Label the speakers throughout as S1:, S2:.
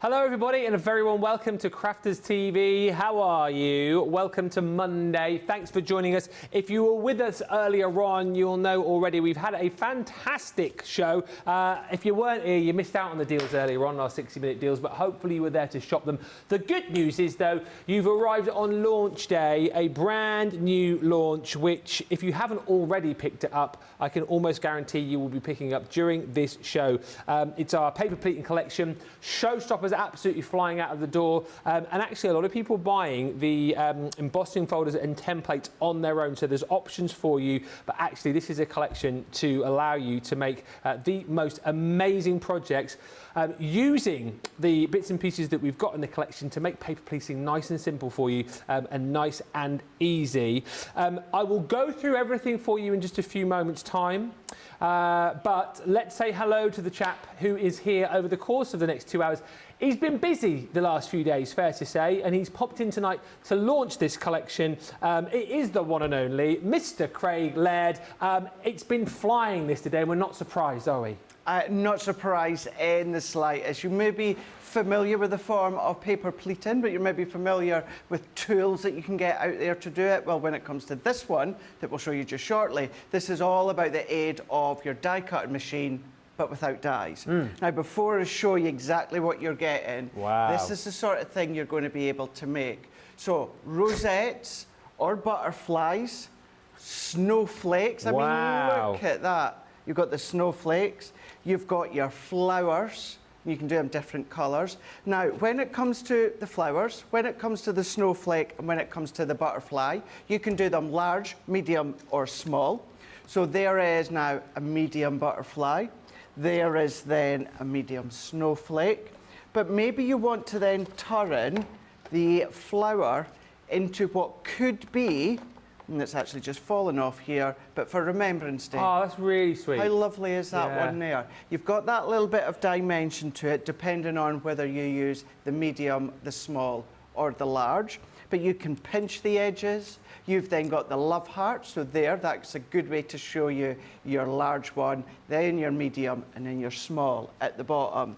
S1: Hello everybody and a very warm welcome to Crafters TV. How are you? Welcome to Monday. Thanks for joining us. If you were with us earlier on, you'll know already we've had a fantastic show. If you weren't here, you missed out on the deals earlier on, our 60-minute deals, but hopefully you were there to shop them. The good news is though, you've arrived on launch day, a brand new launch, which if you haven't already picked it up, I can almost guarantee you will be picking up during this show. It's our paper pleating collection. Showstoppers absolutely flying out of the door, and actually a lot of people buying the embossing folders and templates on their own, so there's options for you, but actually this is a collection to allow you to make the most amazing projects using the bits and pieces that we've got in the collection to make paper pleating nice and simple for you, and nice and easy. I will go through everything for you in just a few moments time. But let's say hello to the chap who is here over the course of the next 2 hours. He's been busy the last few days, fair to say, and he's popped in tonight to launch this collection. It is the one and only Mr. Craig Laird. It's been flying this today, and we're not surprised, are we?
S2: Not surprised in the slightest. You may be familiar with the form of paper pleating, but you may be familiar with tools that you can get out there to do it. Well, when it comes to this one that we'll show you just shortly, this is all about the aid of your die cutting machine, but without dies. Now, before I show you exactly what you're getting, this is the sort of thing you're going to be able to make. So, rosettes or butterflies, snowflakes. I mean, look at that. You've got the snowflakes, you've got your flowers. You can do them different colours. Now, when it comes to the flowers, when it comes to the snowflake, and when it comes to the butterfly, you can do them large, medium, or small. So there is now a medium butterfly. There is then a medium snowflake. But maybe you want to then turn the flower into what could be, and it's actually just fallen off here, but for Remembrance Day.
S1: Oh, that's really sweet.
S2: How lovely is that one there? You've got that little bit of dimension to it, depending on whether you use the medium, the small, or the large. But you can pinch the edges. You've then got the love heart, so there, that's a good way to show you your large one, then your medium, and then your small at the bottom.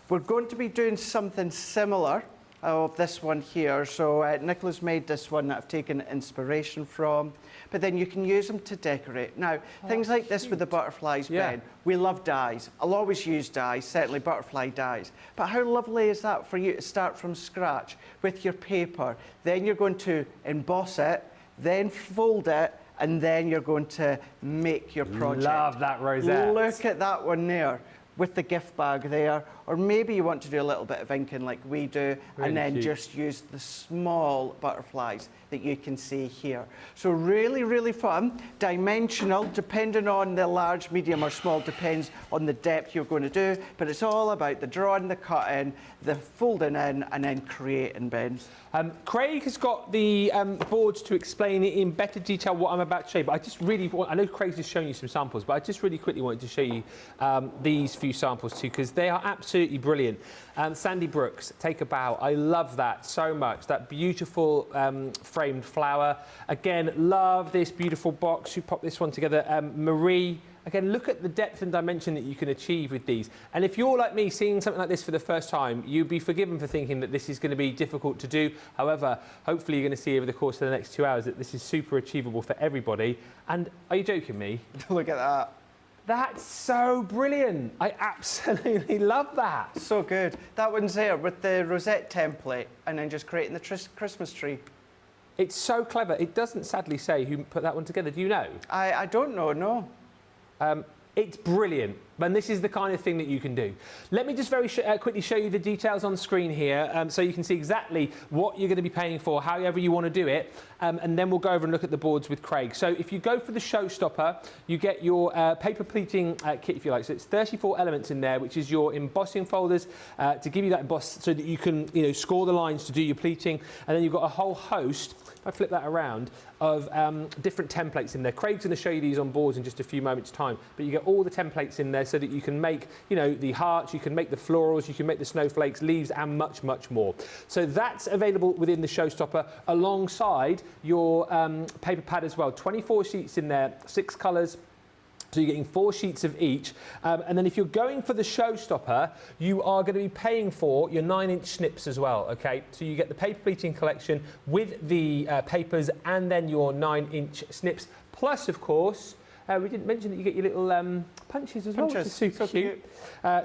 S2: We're going to be doing something similar of this one here. So Nicola's made this one that I've taken inspiration from, but then you can use them to decorate. Now, things like this with the butterflies, Ben, we love dies. I'll always use dies, certainly butterfly dies. But how lovely is that for you to start from scratch with your paper? Then you're going to emboss it, then fold it, and then you're going to make your project.
S1: Love that rosette.
S2: Look at that one there, with the gift bag there, or maybe you want to do a little bit of inking like we do, and then just use the small butterflies that you can see here. So really, really fun, dimensional, depending on the large, medium or small, depends on the depth you're going to do, but it's all about the drawing, the cutting, the folding in, and then creating, Ben.
S1: Craig has got the boards to explain in better detail what I'm about to show you, but I just really want, I know Craig's just shown you some samples, but I just really quickly wanted to show you these few samples too, because they are absolutely brilliant. Sandy Brooks, Take a Bow, I love that so much, that beautiful framed flower. Again, love this beautiful box, you pop this one together. Marie, again, look at the depth and dimension that you can achieve with these. And if you're like me, seeing something like this for the first time, you'd be forgiven for thinking that this is going to be difficult to do. However, hopefully you're going to see over the course of the next 2 hours that this is super achievable for everybody. And are you joking me?
S2: Look at that.
S1: That's so brilliant. I absolutely love that.
S2: So good. That one's there with the rosette template and then just creating the Christmas tree.
S1: It's so clever. It doesn't sadly say who put that one together. Do you know?
S2: I don't know, no.
S1: It's brilliant, and this is the kind of thing that you can do. Let me just very quickly show you the details on screen here, so you can see exactly what you're going to be paying for, however you want to do it, and then we'll go over and look at the boards with Craig. So if you go for the showstopper, you get your paper pleating kit, if you like. So it's 34 elements in there, which is your embossing folders to give you that emboss so that you can, you know, score the lines to do your pleating, and then you've got a whole host, if I flip that around, of different templates in there. Craig's going to show you these on boards in just a few moments' time, but you get all the templates in there so that you can make, you know, the hearts, you can make the florals, you can make the snowflakes, leaves, and much, much more. So that's available within the showstopper alongside your paper pad as well. 24 sheets in there, 6 colours. So you're getting 4 sheets of each. And then if you're going for the showstopper, you are going to be paying for your 9-inch snips as well, okay? So you get the paper pleating collection with the papers and then your 9-inch snips. Plus, of course, we didn't mention that you get your little punches as well, which is super cute.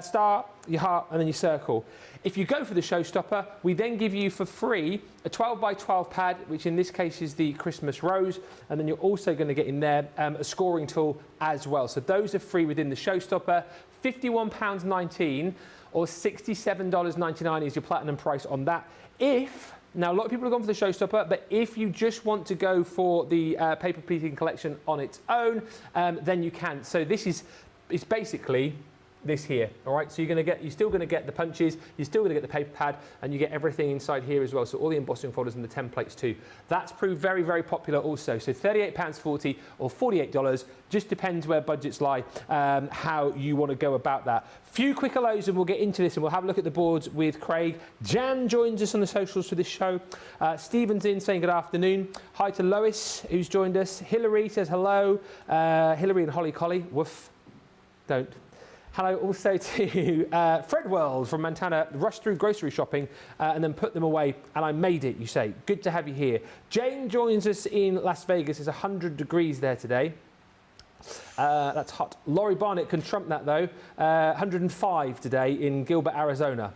S1: Star, your heart, and then your circle. If you go for the showstopper, we then give you for free a 12 by 12 pad, which in this case is the Christmas rose, and then you're also going to get in there a scoring tool as well. So those are free within the showstopper. £51.19 or $67.99 is your platinum price on that. Now, a lot of people have gone for the showstopper, but if you just want to go for the paper pleating collection on its own, then you can. So it's basically this here, all right? So you're still going to get the punches, you're still going to get the paper pad, and you get everything inside here as well. So all the embossing folders and the templates too. That's proved very, very popular also. So £38.40 or $48, just depends where budgets lie, how you want to go about that. Few quick hellos and we'll get into this and we'll have a look at the boards with Craig. Jan joins us on the socials for this show. Stephen's in saying good afternoon. Hi to Lois, who's joined us. Hilary says hello. Hilary and Holly Collie, woof, don't. Hello also to Fred World from Montana. Rushed through grocery shopping and then put them away, and I made it, you say. Good to have you here. Jane joins us in Las Vegas. It's 100 degrees there today. That's hot. Laurie Barnett can trump that though. 105 today in Gilbert, Arizona.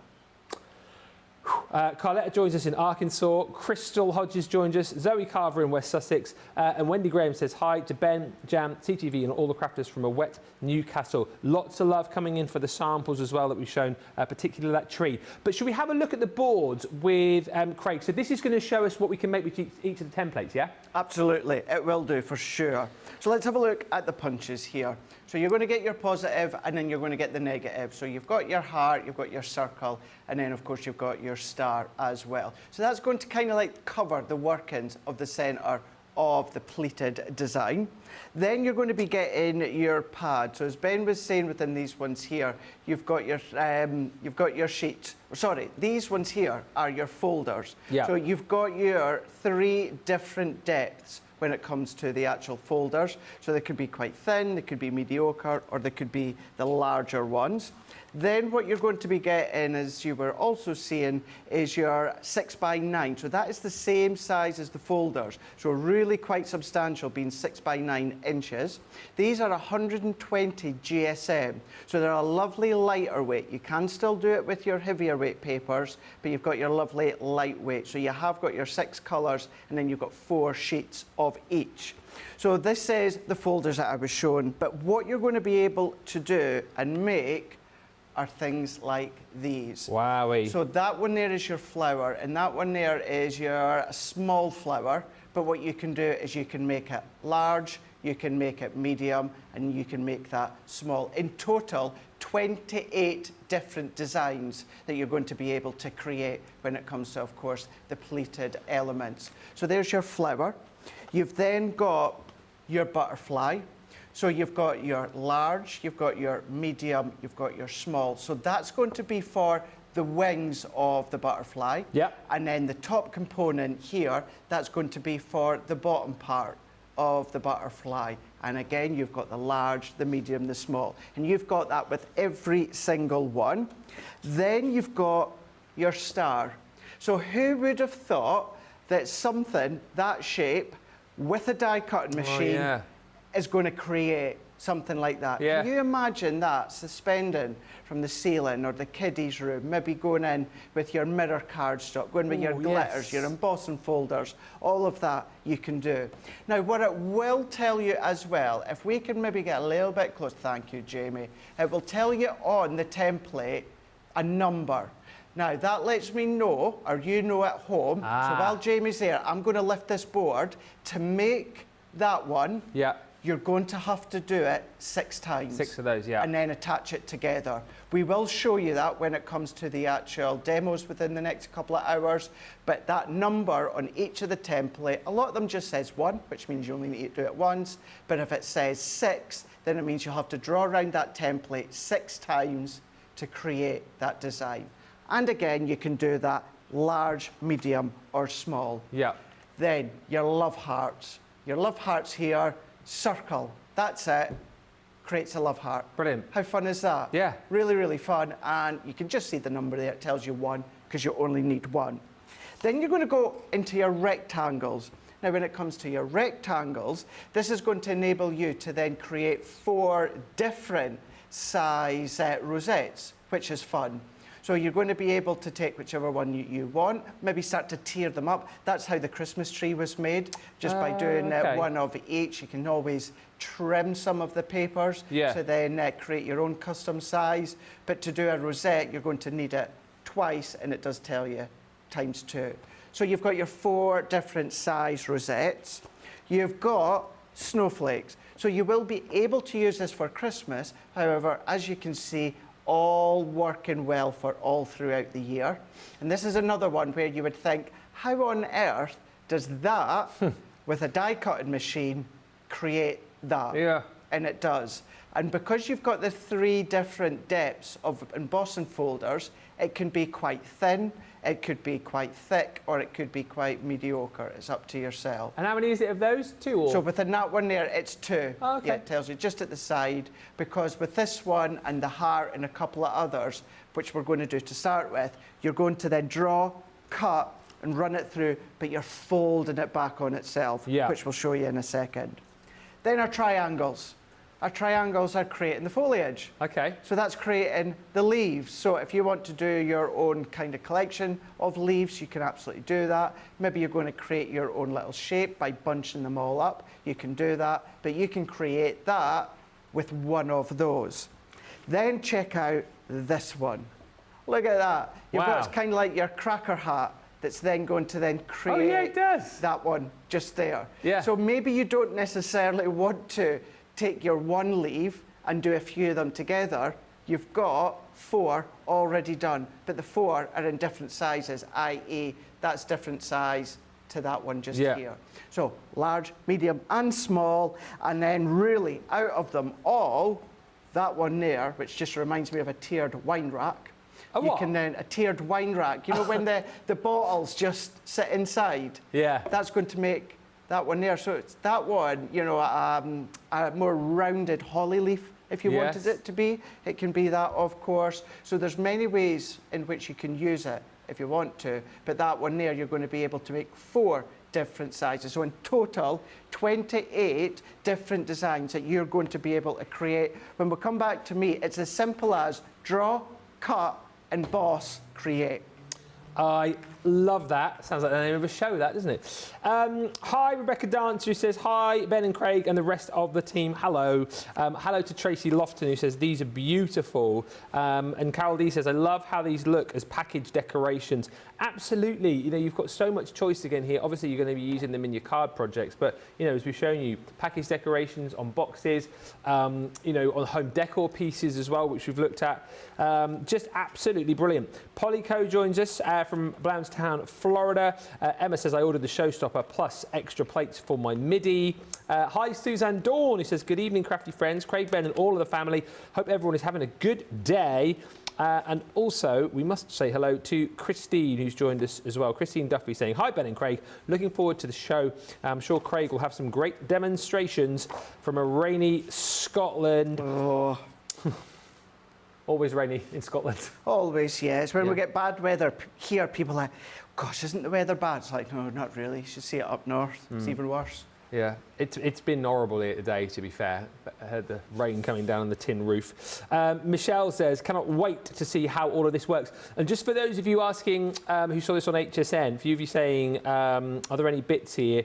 S1: Carletta joins us in Arkansas. Crystal Hodges joins us. Zoe Carver in West Sussex. And Wendy Graham says hi to Ben, Jam, CTV and all the crafters from a wet Newcastle. Lots of love coming in for the samples as well that we've shown, particularly that tree. But should we have a look at the boards with Craig? So this is going to show us what we can make with each of the templates, yeah? Absolutely,
S2: it will do for sure. So let's have a look at the punches here. So you're going to get your positive and then you're going to get the negative. So you've got your heart, you've got your circle, and then of course you've got your star as well. So that's going to kind of like cover the workings of the centre of the pleated design. Then you're going to be getting your pad. So as Ben was saying within these ones here, you've got your sheets. Sorry, these ones here are your folders.
S1: Yeah.
S2: So you've got your 3 different depths when it comes to the actual folders. So they could be quite thin, they could be mediocre, or they could be the larger ones. Then what you're going to be getting, as you were also seeing, is your 6 by 9. So that is the same size as the folders. So really quite substantial, being 6 by 9 inches. These are 120 GSM. So they're a lovely lighter weight. You can still do it with your heavier weight papers, but you've got your lovely lightweight. So you have got your 6 colours, and then you've got 4 sheets of each. So this is the folders that I was showing, but what you're going to be able to do and make are things like these.
S1: Wowee.
S2: So that one there is your flower, and that one there is your small flower, but what you can do is you can make it large, you can make it medium, and you can make that small. In total, 28 different designs that you're going to be able to create when it comes to, of course, the pleated elements. So there's your flower. You've then got your butterfly. So you've got your large, you've got your medium, you've got your small. So that's going to be for the wings of the butterfly.
S1: Yeah.
S2: And then the top component here, that's going to be for the bottom part of the butterfly. And again, you've got the large, the medium, the small. And you've got that with every single one. Then you've got your star. So who would have thought that something that shape with a die cutting machine is going to create something like that?
S1: Yeah.
S2: Can you imagine that suspending from the ceiling or the kiddies' room, maybe going in with your mirror cardstock, going with your glitters, your embossing folders, all of that you can do. Now, what it will tell you as well, if we can maybe get a little bit close, thank you, Jamie, it will tell you on the template a number. Now, that lets me know, or you know at home, so while Jamie's there, I'm going to lift this board. To make that one, you're going to have to do it 6 times.
S1: 6 of those, yeah.
S2: And then attach it together. We will show you that when it comes to the actual demos within the next couple of hours, but that number on each of the template, a lot of them just says 1, which means you only need to do it once, but if it says 6, then it means you'll have to draw around that template 6 times to create that design. And again, you can do that large, medium, or small.
S1: Yeah.
S2: Then your love hearts. Your love hearts here, circle. That's it. creates a love heart.
S1: Brilliant.
S2: How fun is that?
S1: Yeah.
S2: Really, really fun. And you can just see the number there. It tells you 1 because you only need 1. Then you're going to go into your rectangles. Now, when it comes to your rectangles, this is going to enable you to then create 4 different size rosettes, which is fun. So you're going to be able to take whichever one you want, maybe start to tier them up. That's how the Christmas tree was made, just by doing one of each. You can always trim some of the papers to then create your own custom size. But to do a rosette, you're going to need it twice, and it does tell you ×2. So you've got your 4 different size rosettes. You've got snowflakes. So you will be able to use this for Christmas. However, as you can see, all working well for all throughout the year. And this is another one where you would think, how on earth does that, with a die cutting machine, create that?
S1: Yeah.
S2: And it does. And because you've got the 3 different depths of embossing folders, it can be quite thin, it could be quite thick, or it could be quite mediocre. It's up to yourself.
S1: And how many is it of those? 2 or?
S2: So within that one there, it's 2.
S1: Oh, okay.
S2: Yeah, it tells you just at the side, because with this one and the heart and a couple of others, which we're going to do to start with, you're going to then draw, cut, and run it through, but you're folding it back on itself, which we'll show you in a second. Then our triangles. Our triangles are creating the foliage.
S1: Okay.
S2: So that's creating the leaves. So if you want to do your own kind of collection of leaves, you can absolutely do that. Maybe you're going to create your own little shape by bunching them all up. You can do that, but you can create that with one of those. Then check out this one. Look at that. You've got, it's kind of like your cracker hat that's then going to then create that one just there.
S1: Yeah.
S2: So maybe you don't necessarily want to take your one leaf and do a few of them together. You've got 4 already done, but the 4 are in different sizes, i.e. that's different size to that one just here. So large, medium and small, and then really out of them all, that one there, which just reminds me of a tiered wine rack. You can then, a tiered wine rack, you know when the bottles just sit inside? Yeah. That's going to make that one there. So it's that one, you know, a more rounded holly leaf, if you wanted it to be. It can be that, of course. So there's many ways in which you can use it if you want to. But that one there, you're going to be able to make 4 different sizes. So in total, 28 different designs that you're going to be able to create. When we come back to me, it's as simple as draw, cut, emboss, create.
S1: I love that. Sounds like the name of a show, that, doesn't it? Hi, Rebecca Dancer, who says, hi, Ben and Craig and the rest of the team. Hello. Hello to Tracy Lofton, who says, these are beautiful. And Carol D says, I love how these look as package decorations. Absolutely. You know, you've got so much choice again here. Obviously, you're going to be using them in your card projects. But, you know, as we've shown you, package decorations on boxes, you know, on home decor pieces as well, which we've looked at. Just absolutely brilliant. Polly Co joins us from Blountstown, Florida. Emma says, I ordered the showstopper plus extra plates for my MIDI. Hi, Suzanne Dawn, who says, good evening, crafty friends. Craig, Ben and all of the family. Hope everyone is having a good day. And also, we must say hello to Christine, who's joined us as well. Christine Duffy saying, hi, Ben and Craig. Looking forward to the show. I'm sure Craig will have some great demonstrations from a rainy Scotland. Oh. Always rainy in Scotland.
S2: Always, yes. When we get bad weather here, people are like, gosh, isn't the weather bad? It's like, no, not really. You should see it up north. It's even worse.
S1: Yeah, it's been horrible here today, to be fair. I heard the rain coming down on the tin roof. Michelle says, cannot wait to see how all of this works. And just for those of you asking who saw this on HSN, for you of you saying, are there any bits here?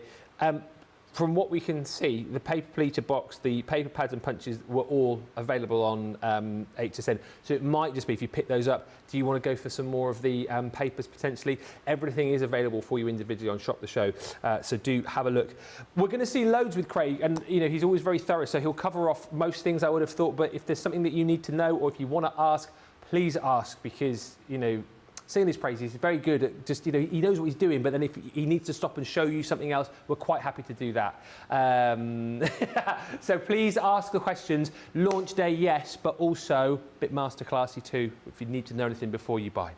S1: From what we can see, the paper pleater box, the paper pads and punches were all available on HSN. So it might just be, if you pick those up, do you want to go for some more of the papers potentially? Everything is available for you individually on Shop the Show, so do have a look. We're going to see loads with Craig, and you know he's always very thorough, so he'll cover off most things I would have thought. But if there's something that you need to know, or if you want to ask, please ask, because you know. Singing his praises, he's very good at just, you know, he knows what he's doing, but then if he needs to stop and show you something else, we're quite happy to do that. So please ask the questions. Launch day, yes, but also a bit masterclassy too, if you need to know anything before you buy.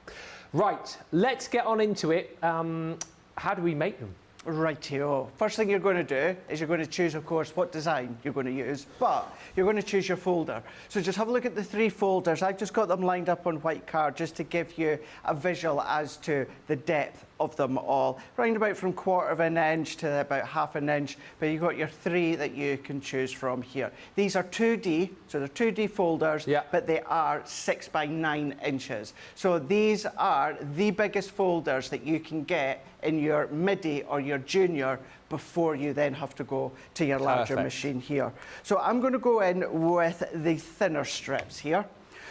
S1: Right, let's get on into it. How do we make them?
S2: Rightio. First thing you're going to do is you're going to choose, of course, what design you're going to use, but you're going to choose your folder. So just have a look at the 3 folders. I've just got them lined up on white card just to give you a visual as to the depth of them all. Round about from 1/4 of an inch to about 1/2 an inch, but you've got your 3 that you can choose from here. These are 2D, so they're 2D folders, but they are 6 by 9 inches. So these are the biggest folders that you can get in your midi or your junior before you then have to go to your larger machine here. So I'm going to go in with the thinner strips here.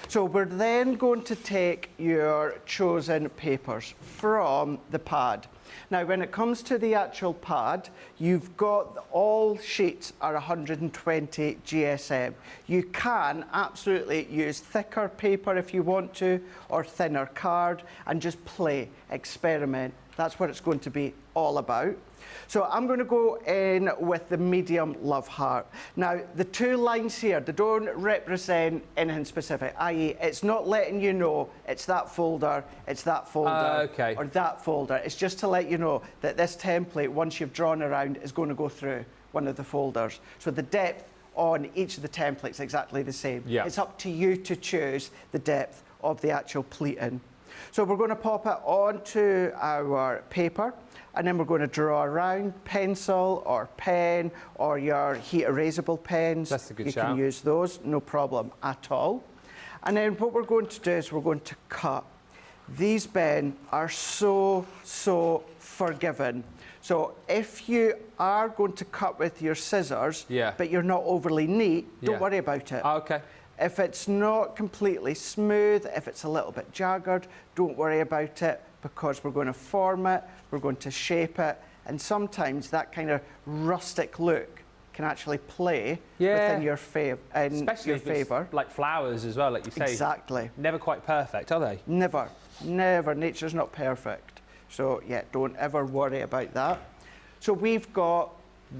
S2: So we're then going to take your chosen papers from the pad. Now, when it comes to the actual pad, you've got all sheets are 120 GSM. You can absolutely use thicker paper if you want to, or thinner card, and just play, experiment. That's what it's going to be all about. So I'm going to go in with the medium love heart. Now, the 2 lines here, they don't represent anything specific, i.e. it's not letting you know it's that folder, it's that folder, or that folder. It's just to let you know that this template, once you've drawn around, is going to go through one of the folders. So the depth on each of the templates is exactly the same. It's up to you to choose the depth of the actual pleating. So we're going to pop it onto our paper, and then we're going to draw around pencil or pen or your heat erasable pens.
S1: That's a good
S2: shout.
S1: You
S2: can use those, no problem at all. And then what we're going to do is we're going to cut. These, Ben, are so forgiving. So if you are going to cut with your scissors, but you're not overly neat, don't worry about it. If it's not completely smooth, if it's a little bit jagged, don't worry about it, because we're going to form it, we're going to shape it, and sometimes that kind of rustic look can actually play within your favour.
S1: Especially if it's like flowers as well, like you say.
S2: Exactly.
S1: Never quite perfect, are they?
S2: Never. Never. Nature's not perfect. So, yeah, don't ever worry about that. So we've got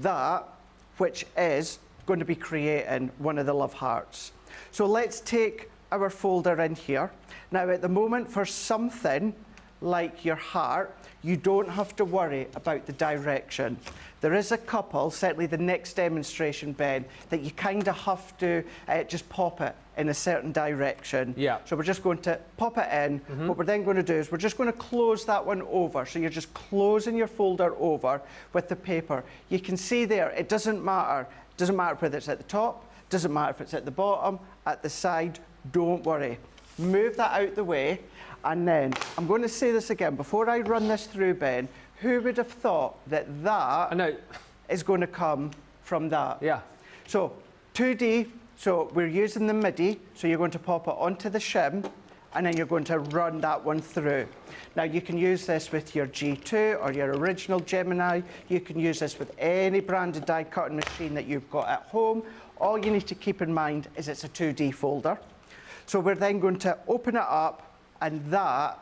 S2: that, which is going to be creating one of the love hearts. So let's take our folder in here. Now, at the moment, for something like your heart, you don't have to worry about the direction. There is a couple, certainly the next demonstration, Ben, that you kind of have to just pop it in a certain direction. So we're just going to pop it in. What we're then going to do is we're just going to close that one over. So you're just closing your folder over with the paper. You can see there, it doesn't matter. It doesn't matter whether it's at the top, doesn't matter if it's at the bottom, at the side, don't worry. Move that out the way, and then I'm going to say this again. Before I run this through, Ben, who would have thought that that is going to come from that? So 2D, so we're using the MIDI, so you're going to pop it onto the shim, and then you're going to run that one through. Now, you can use this with your G2 or your original Gemini. You can use this with any branded die cutting machine that you've got at home. All you need to keep in mind is it's a 2D folder. So we're then going to open it up, and that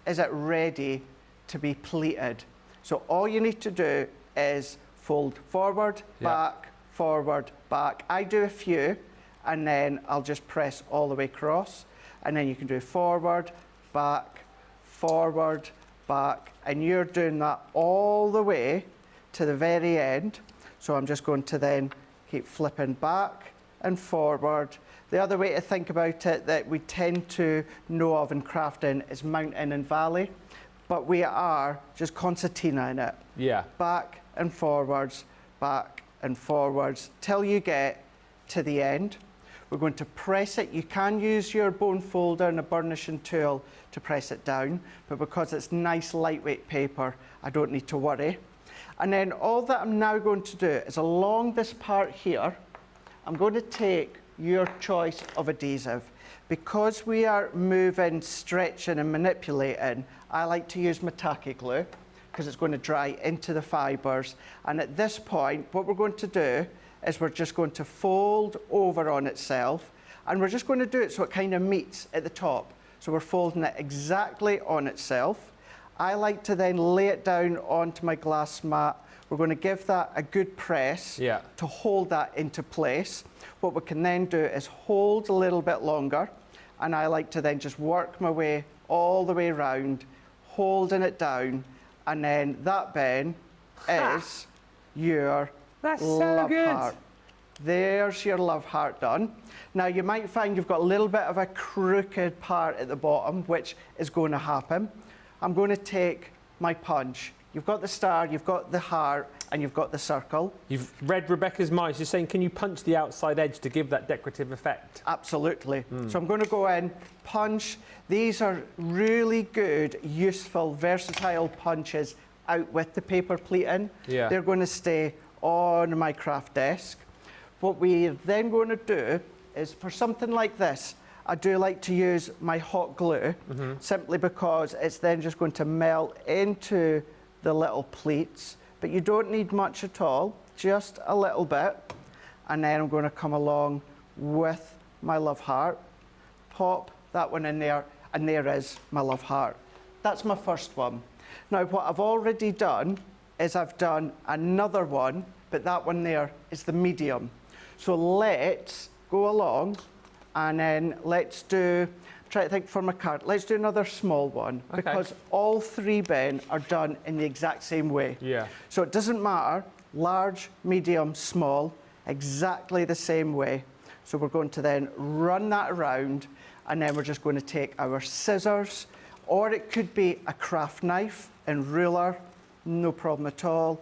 S2: is it ready to be pleated. So all you need to do is fold forward, back, forward, back. I do a few, and then I'll just press all the way across. And then you can do forward, back, and you're doing that all the way to the very end. So I'm just going to then keep flipping back and forward. The other way to think about it that we tend to know of in crafting is mountain and valley, but we are just concertina in it. Back and forwards, till you get to the end. We're going to press it. You can use your bone folder and a burnishing tool to press it down, but because it's nice lightweight paper, I don't need to worry. And then all that I'm now going to do is along this part here, I'm going to take your choice of adhesive. Because we are moving, stretching and manipulating, I like to use my tacky glue because it's going to dry into the fibres. And at this point, what we're going to do is we're just going to fold over on itself, and we're just going to do it so it kind of meets at the top. So we're folding it exactly on itself. I like to then lay it down onto my glass mat. We're going to give that a good press to hold that into place. What we can then do is hold a little bit longer, and I like to then just work my way all the way around, holding it down, and then that, Ben, is your
S1: That's so
S2: love
S1: good.
S2: heart. There's your love heart done. Now you might find you've got a little bit of a crooked part at the bottom, which is going to happen. I'm going to take my punch. You've got the star, you've got the heart, and you've got the circle.
S1: You've read Rebecca's mind. She's saying, can you punch the outside edge to give that decorative effect?
S2: Absolutely. So I'm going to go in, punch. These are really good, useful, versatile punches out with the paper pleating.
S1: Yeah.
S2: They're going to stay on my craft desk. What we're then going to do is, for something like this, I do like to use my hot glue, simply because it's then just going to melt into the little pleats. But you don't need much at all, just a little bit. And then I'm going to come along with my love heart, pop that one in there, and there is my love heart. That's my first one. Now, what I've already done is I've done another one, but that one there is the medium. So let's go along and then let's do, try to think for my card, let's do another small one,
S1: Okay.
S2: because all three, Ben, are done in the exact same way.
S1: Yeah.
S2: So it doesn't matter, large, medium, small, exactly the same way. So we're going to then run that around, and then we're just going to take our scissors, or it could be a craft knife and ruler, no problem at all.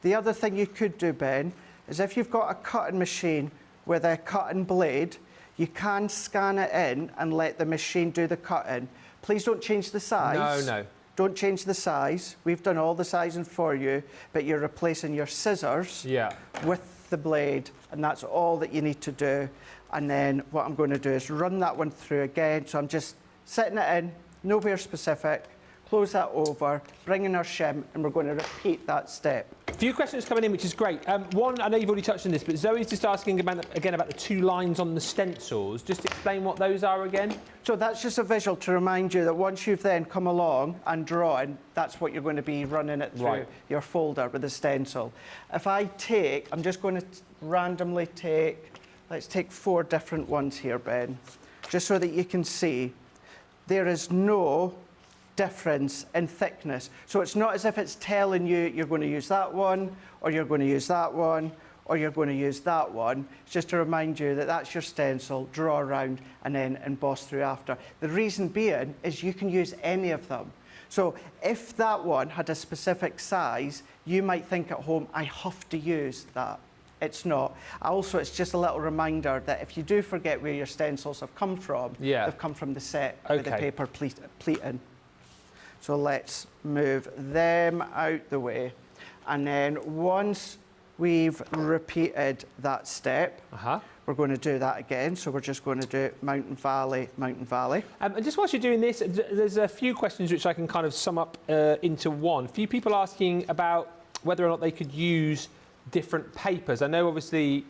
S2: The other thing you could do, Ben, is if you've got a cutting machine with a cutting blade, you can scan it in and let the machine do the cutting. Please don't change the size.
S1: No.
S2: Don't change the size. We've done all the sizing for you, but you're replacing your scissors
S1: Yeah.
S2: with the blade, and that's all that you need to do. And then what I'm going to do is run that one through again. So I'm just setting it in, nowhere specific, close that over, bring in our shim, and we're going to repeat that step.
S1: A few questions coming in, which is great. One, I know you've already touched on this, but Zoe's just asking again about the two lines on the stencils. Just explain what those are again.
S2: So that's just a visual to remind you that once you've then come along and drawn, that's what you're going to be running it through
S1: Right.
S2: your folder with the stencil. If I take, I'm just going to randomly take, let's take 4 different ones here, Ben, just so that you can see there is no difference in thickness. So it's not as if it's telling you you're going to use that one, or you're going to use that one, or you're going to use that one. It's just to remind you that that's your stencil, draw around, and then emboss through after. The reason being is you can use any of them. So if that one had a specific size, you might think at home, I have to use that. It's not. Also, it's just a little reminder that if you do forget where your stencils have come from,
S1: Yeah.
S2: they've come from the set with the
S1: Okay.
S2: paper pleating. So let's move them out the way. And then once we've repeated that step, we're going to do that again. So we're just going to do mountain, valley, mountain, valley.
S1: And just whilst you're doing this, there's a few questions which I can kind of sum up into one. A few people asking about whether or not they could use different papers. I know obviously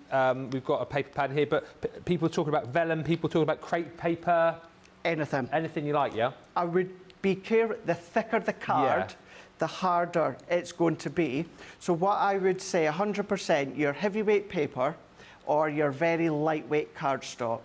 S1: we've got a paper pad here, but people talking about vellum, people talking about crepe paper.
S2: Anything.
S1: Anything you like, yeah?
S2: I would be careful, the thicker the card,
S1: Yeah.
S2: the harder it's going to be. So what I would say, 100%, your heavyweight paper or your very lightweight cardstock,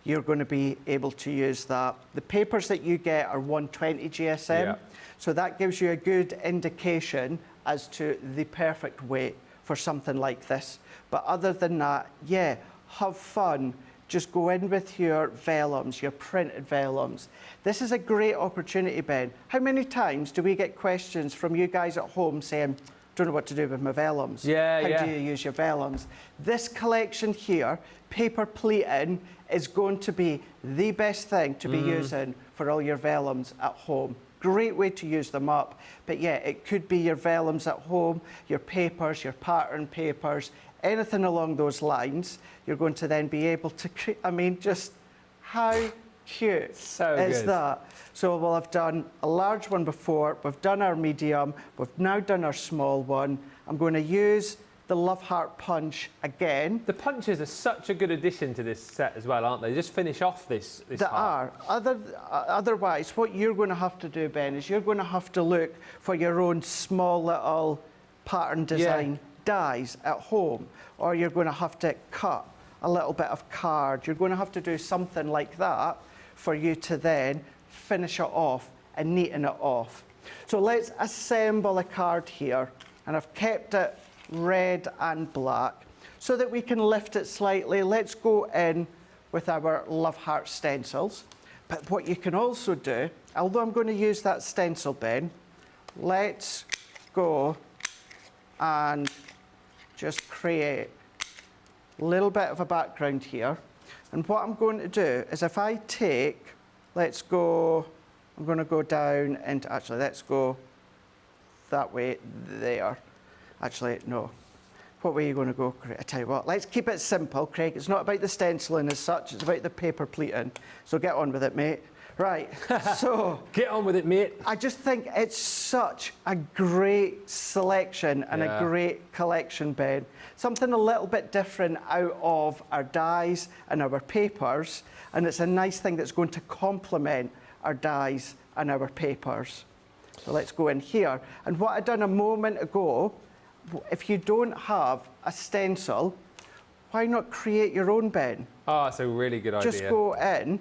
S2: you're going to be able to use that. The papers that you get are 120 GSM,
S1: Yeah.
S2: so that gives you a good indication as to the perfect weight for something like this. But other than that, yeah, have fun. Just go in with your vellums, your printed vellums. This is a great opportunity, Ben. How many times do we get questions from you guys at home saying, don't know what to do with my vellums?
S1: Yeah,
S2: How
S1: yeah.
S2: do you use your vellums? This collection here, paper pleating, is going to be the best thing to be using for all your vellums at home. Great way to use them up. But yeah, it could be your vellums at home, your papers, your pattern papers, anything along those lines. You're going to then be able to create, I mean, just how cute
S1: So
S2: is
S1: good.
S2: that? So we'll have done a large one before, we've done our medium, we've now done our small one. I'm going to use the Love Heart Punch again.
S1: The punches are such a good addition to this set as well, aren't they? Just finish off this
S2: They
S1: heart.
S2: are. Otherwise, what you're going to have to do, Ben, is you're going to have to look for your own small little pattern design dies at home, or you're going to have to cut a little bit of card. You're going to have to do something like that for you to then finish it off and neaten it off. So let's assemble a card here. and I've kept it red and black so that we can lift it slightly. Let's go in with our love heart stencils. But what you can also do, although I'm going to use that stencil, Ben, let's go and just create a little bit of a background here. And what I'm going to do is if I take, let's go, I'm going to go down into, actually, let's go that way there. Actually, no. What way are you going to go, Craig? I tell you what, let's keep it simple, Craig. It's not about the stenciling as such, it's about the paper pleating. So get on with it, mate. Right, so...
S1: Get on with it, mate.
S2: I just think it's such a great selection and a great collection, Ben. Something a little bit different out of our dies and our papers, and it's a nice thing that's going to complement our dies and our papers. So let's go in here. And what I done a moment ago, if you don't have a stencil, why not create your own, Ben?
S1: Oh, that's a really good idea.
S2: Just go in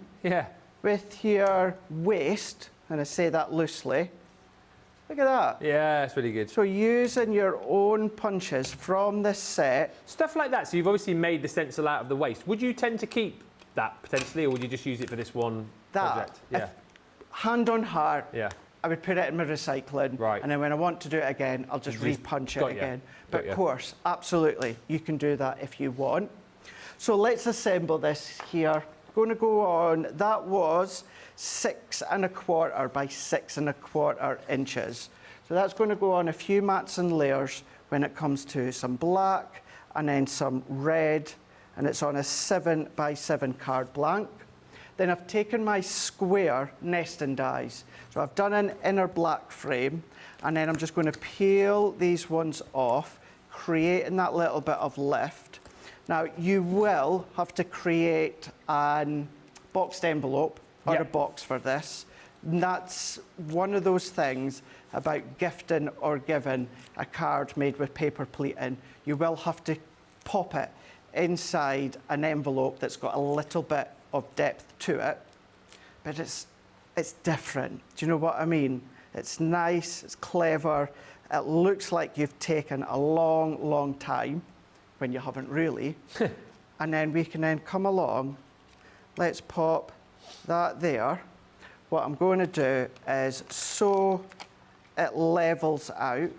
S2: with your waist, and I say that loosely. Look at that.
S1: Yeah, it's really good.
S2: So using your own punches from this set.
S1: Stuff like that. So you've obviously made the stencil out of the waste. Would you tend to keep that potentially, or would you just use it for this one project? Yeah.
S2: Hand on heart.
S1: Yeah.
S2: I would put it in my recycling,
S1: right.
S2: And then when I want to do it again, I'll just repunch it again. But of course, absolutely, you can do that if you want. So let's assemble this here. Going to go on, that was 6 1/4 by 6 1/4 inches. So that's going to go on a few mats and layers when it comes to some black and then some red, and it's on a 7 by 7 card blank. Then I've taken my square nesting dies. So I've done an inner black frame, and then I'm just going to peel these ones off, creating that little bit of lift. Now, you will have to create a boxed envelope or a box for this. And that's one of those things about gifting or giving a card made with paper pleating. You will have to pop it inside an envelope that's got a little bit of depth to it, but it's different. Do you know what I mean? It's nice, it's clever, it looks like you've taken a long, long time when you haven't really. And then we can then come along, let's pop that there. What I'm going to do is so it levels out,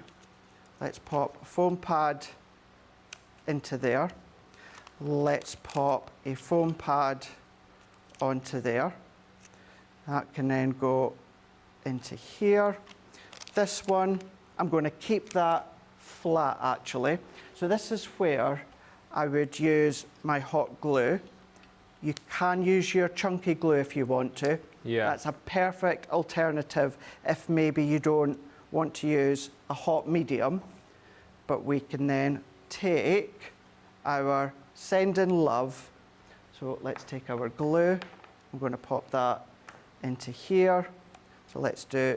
S2: let's pop a foam pad into there. Let's pop a foam pad onto there. That can then go into here. This one, I'm going to keep that flat actually. So this is where I would use my hot glue. You can use your chunky glue if you want to.
S1: Yeah.
S2: That's a perfect alternative if maybe you don't want to use a hot medium. But we can then take our Sending Love. So let's take our glue. I'm going to pop that into here. So let's do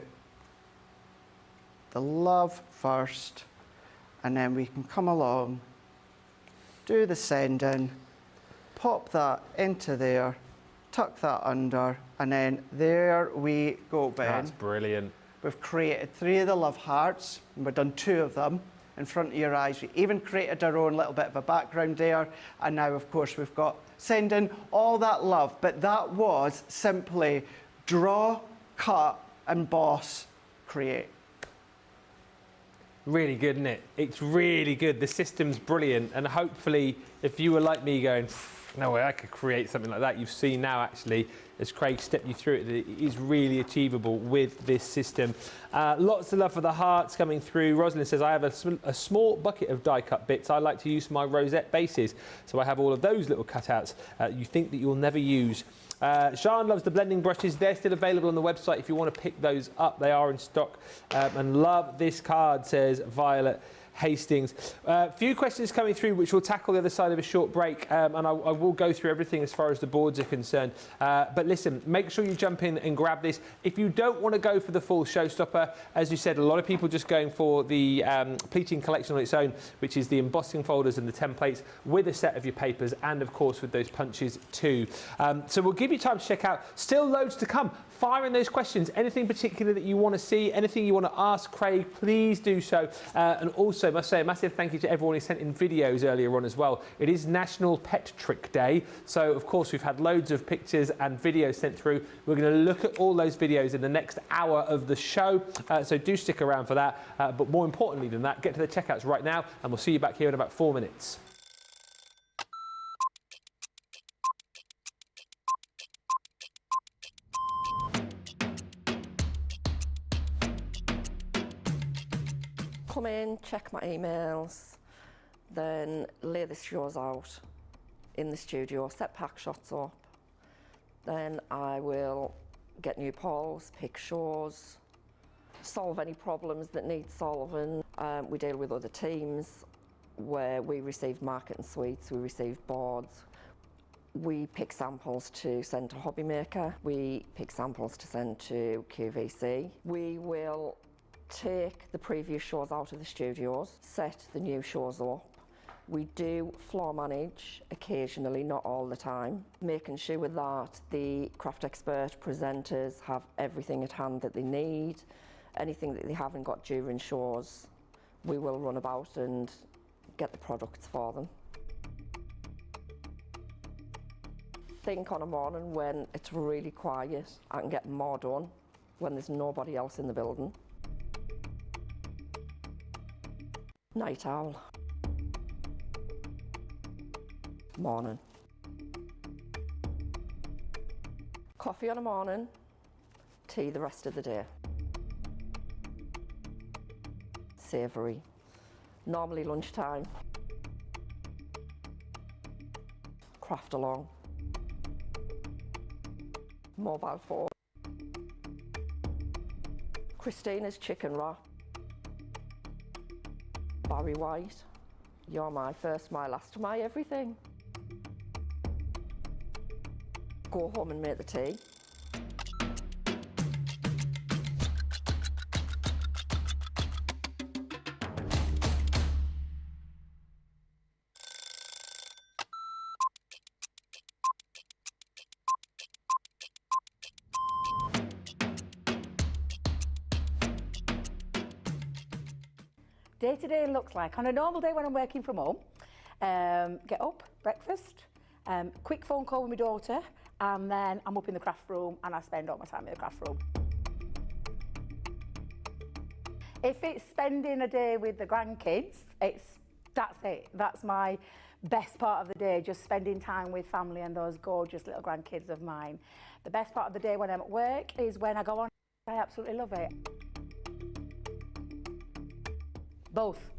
S2: the love first, and then we can come along, do the sending, pop that into there, tuck that under, and then there we go, Ben.
S1: That's brilliant.
S2: We've created 3 of the love hearts, and we've done 2 of them in front of your eyes. We even created our own little bit of a background there, and now of course we've got sending all that love, but that was simply draw, cut, emboss, create.
S1: Really good, isn't it? It's really good. The system's brilliant, and hopefully if you were like me going, no way I could create something like that, you've seen now actually, as Craig stepped you through it, that it is really achievable with this system. Lots of love for the hearts coming through. Rosalind says, I have a small bucket of die cut bits I like to use for my rosette bases, so I have all of those little cutouts you think that you'll never use. Sian loves the blending brushes. They're still available on the website if you want to pick those up. They are in stock. And love this card, says Violet Hastings. A few questions coming through which we'll tackle the other side of a short break, and I will go through everything as far as the boards are concerned. But listen, make sure you jump in and grab this. If you don't want to go for the full showstopper, as you said, a lot of people just going for the pleating collection on its own, which is the embossing folders and the templates with a set of your papers, and of course with those punches too. So we'll give you time to check out. Still loads to come. fire in those questions. Anything particular that you want to see, anything you want to ask Craig, please do so. And also, I must say a massive thank you to everyone who sent in videos earlier on as well. It is National Pet Trick Day, so of course we've had loads of pictures and videos sent through. We're going to look at all those videos in the next hour of the show, so do stick around for that. But more importantly than that, get to the checkouts right now, and we'll see you back here in about 4 minutes.
S3: Come in, check my emails, then lay the shows out in the studio, set pack shots up. Then I will get new polls, pick shows, solve any problems that need solving. We deal with other teams where we receive marketing suites, we receive boards. We pick samples to send to Hobby Maker. We pick samples to send to QVC. We will take the previous shows out of the studios, set the new shows up. We do floor manage occasionally, not all the time, making sure that the craft expert presenters have everything at hand that they need. Anything that they haven't got during shows, we will run about and get the products for them. Think on a morning when it's really quiet, I can get more done when there's nobody else in the building. Night owl. Morning. Coffee on a morning, tea the rest of the day. Savoury. Normally lunchtime. Craft along. Mobile phone. Christina's chicken wrap. Barry White, you're my first, my last, my everything. Go home and make the tea.
S4: Day to day looks like, on a normal day when I'm working from home, get up, breakfast, quick phone call with my daughter, and then I'm up in the craft room and I spend all my time in the craft room. If it's spending a day with the grandkids, that's it. That's my best part of the day, just spending time with family and those gorgeous little grandkids of mine. The best part of the day when I'm at work is when I go on. I absolutely love it. Both.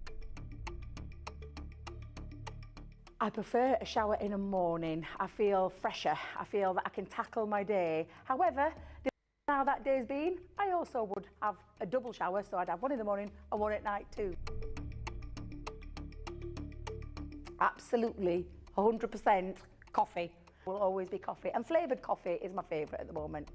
S4: I prefer a shower in the morning. I feel fresher. I feel that I can tackle my day. However, depending on how that day's been, I also would have a double shower, so I'd have one in the morning and one at night too. Absolutely, 100% coffee. Will always be coffee, and flavoured coffee is my favourite at the moment.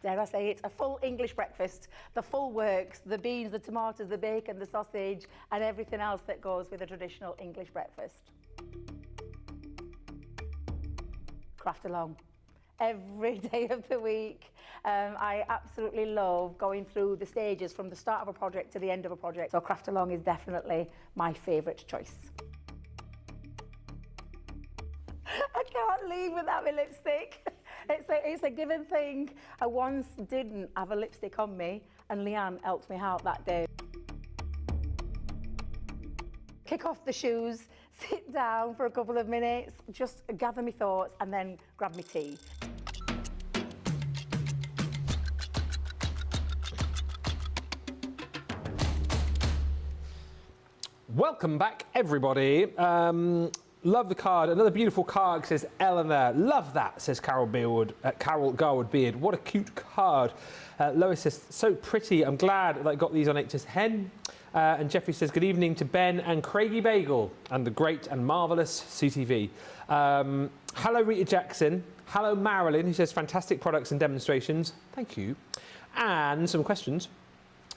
S4: Dare I say, it's a full English breakfast, the full works, the beans, the tomatoes, the bacon, the sausage, and everything else that goes with a traditional English breakfast. Craft along. Every day of the week. I absolutely love going through the stages from the start of a project to the end of a project. So craft along is definitely my favourite choice. I can't leave without my lipstick. It's a given thing. I once didn't have a lipstick on me and Leanne helped me out that day. Kick off the shoes, sit down for a couple of minutes, just gather my thoughts and then grab my tea.
S1: Welcome back, everybody. Love the card. Another beautiful card, says Eleanor. Love that, says Carol Garwood Beard. What a cute card. Lois says, so pretty. I'm glad that I got these on HS Hen. And Jeffrey says, good evening to Ben and Craigie Bagel and the great and marvellous CTV. Hello, Rita Jackson. Hello, Marilyn, who says, fantastic products and demonstrations. Thank you. And some questions.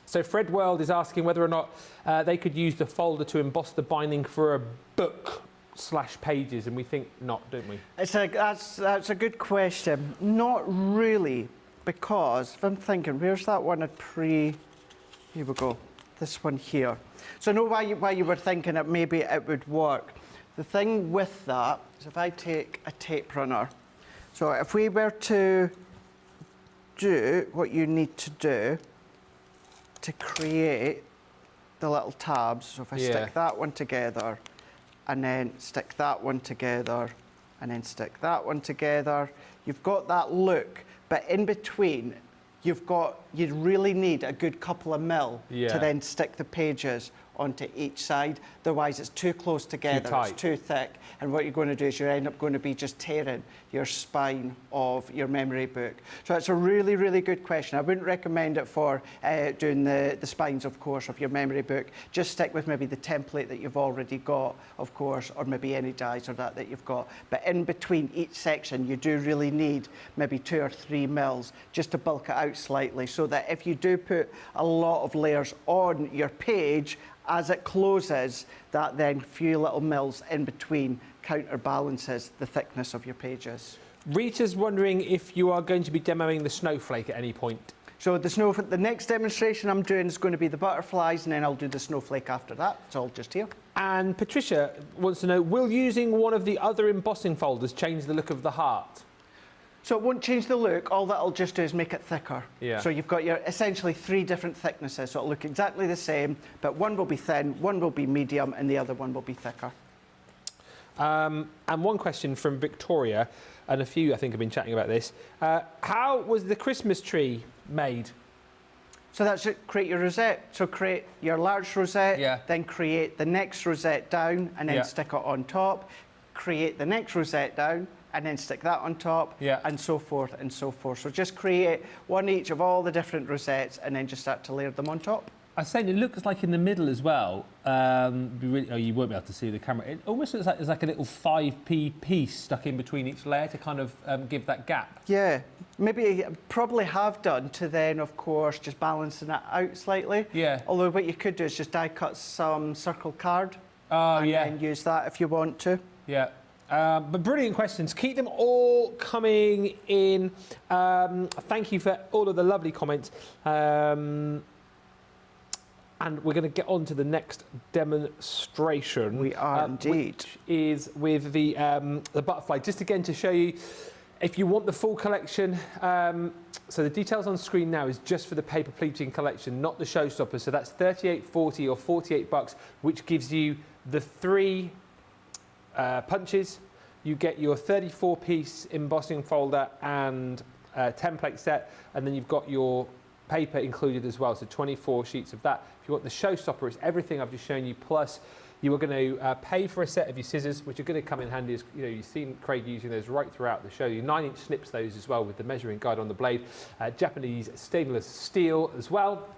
S1: So Fred World is asking whether or not they could use the folder to emboss the binding for a book. slash pages, and we think not, don't we?
S2: That's a good question. Not really, because if I'm thinking, where's that one at pre? Here we go. This one here. So I know why you were thinking that maybe it would work. The thing with that is if I take a tape runner, so if we were to do what you need to do to create the little tabs, so if I stick that one together and then stick that one together and then stick that one together, you've got that look, but in between you really need a good couple of mil to then stick the pages onto each side. Otherwise, it's too close together, it's too thick. And what you're going to do is you end up going to be just tearing your spine of your memory book. So it's a really, really good question. I wouldn't recommend it for doing the spines, of course, of your memory book. Just stick with maybe the template that you've already got, of course, or maybe any dies or that you've got. But in between each section, you do really need maybe 2 or 3 mils just to bulk it out slightly, so that if you do put a lot of layers on your page, as it closes, that then few little mils in between counterbalances the thickness of your pages.
S1: Rita's wondering if you are going to be demoing the snowflake at any point.
S2: So the next demonstration I'm doing is going to be the butterflies, and then I'll do the snowflake after that. It's all just here.
S1: And Patricia wants to know, will using one of the other embossing folders change the look of the heart?
S2: So it won't change the look, all that'll just do is make it thicker.
S1: Yeah.
S2: So you've got your essentially 3 different thicknesses, so it'll look exactly the same, but one will be thin, one will be medium, and the other one will be thicker.
S1: And one question from Victoria, and a few I think have been chatting about this. How was the Christmas tree made?
S2: So that's it, create your rosette. So create your large rosette, then create the next rosette down, and then stick it on top. Create the next rosette down, and then stick that on top, and so forth and so forth. So just create one each of all the different rosettes, and then just start to layer them on top.
S5: I was saying, it looks like in the middle as well. You won't be able to see the camera. It almost looks like there's like a little 5p piece stuck in between each layer to kind of give that gap.
S2: Yeah, maybe probably have done to then, of course, just balancing it out slightly.
S1: Yeah.
S2: Although what you could do is just die cut some circle card.
S1: Oh,
S2: and then use that if you want to.
S1: Yeah. But brilliant questions. Keep them all coming in. Thank you for all of the lovely comments. And we're going to get on to the next demonstration.
S2: We are indeed.
S1: Which is with the butterfly. Just again to show you, if you want the full collection, so the details on screen now is just for the paper pleating collection, not the showstopper. So that's $38.40 or $48, which gives you the 3 punches. You get your 34-piece embossing folder and template set, and then you've got your paper included as well, so 24 sheets of that. If you want the showstopper, it's everything I've just shown you, plus you are going to pay for a set of your scissors, which are going to come in handy. As you know, you've seen Craig using those right throughout the show. You 9-inch snips those as well with the measuring guide on the blade. Japanese stainless steel as well.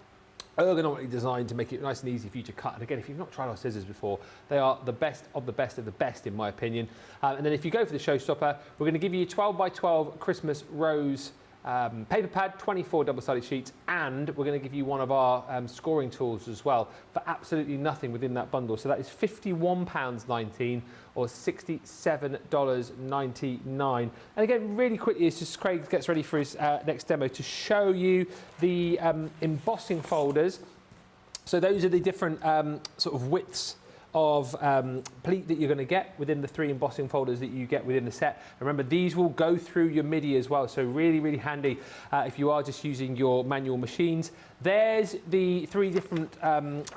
S1: Ergonomically designed to make it nice and easy for you to cut. And again, if you've not tried our scissors before, they are the best of the best of the best, in my opinion. And then if you go for the showstopper, we're going to give you a 12x12 Christmas rose paper pad, 24 double-sided sheets, and we're going to give you one of our scoring tools as well for absolutely nothing within that bundle. So that is £51.19 or $67.99. And again, really quickly, it's just Craig gets ready for his next demo to show you the embossing folders. So those are the different sort of widths of pleat that you're going to get within the 3 embossing folders that you get within the set. Remember, these will go through your MIDI as well, so really, really handy if you are just using your manual machines. There's the 3 different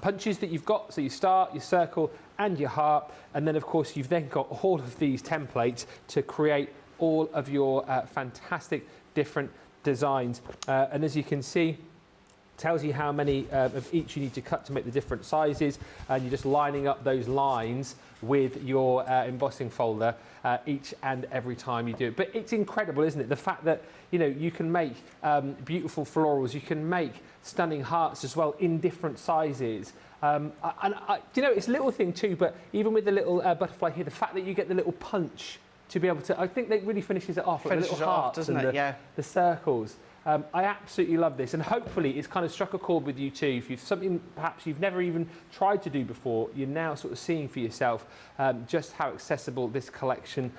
S1: punches that you've got, so your star, your circle, and your heart, and then of course you've then got all of these templates to create all of your fantastic different designs. And as you can see, tells you how many of each you need to cut to make the different sizes, and you're just lining up those lines with your embossing folder each and every time you do it. But it's incredible, isn't it? The fact that, you know, you can make beautiful florals, you can make stunning hearts as well in different sizes. You know, it's a little thing too, but even with the little butterfly here, the fact that you get the little punch to be able to, I think that really finishes it off.
S2: Finishes
S1: the little
S2: it off,
S1: hearts
S2: doesn't
S1: and
S2: it?
S1: the circles. I absolutely love this, and hopefully it's kind of struck a chord with you too. If you've something perhaps you've never even tried to do before, you're now sort of seeing for yourself just how accessible this collection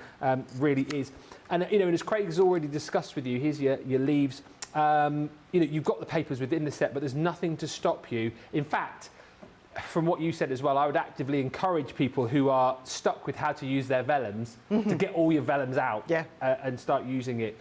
S1: really is. And you know, and as Craig has already discussed with you, here's your leaves. You know, you've got the papers within the set, but there's nothing to stop you. In fact, from what you said as well, I would actively encourage people who are stuck with how to use their vellums to get all your vellums out and start using it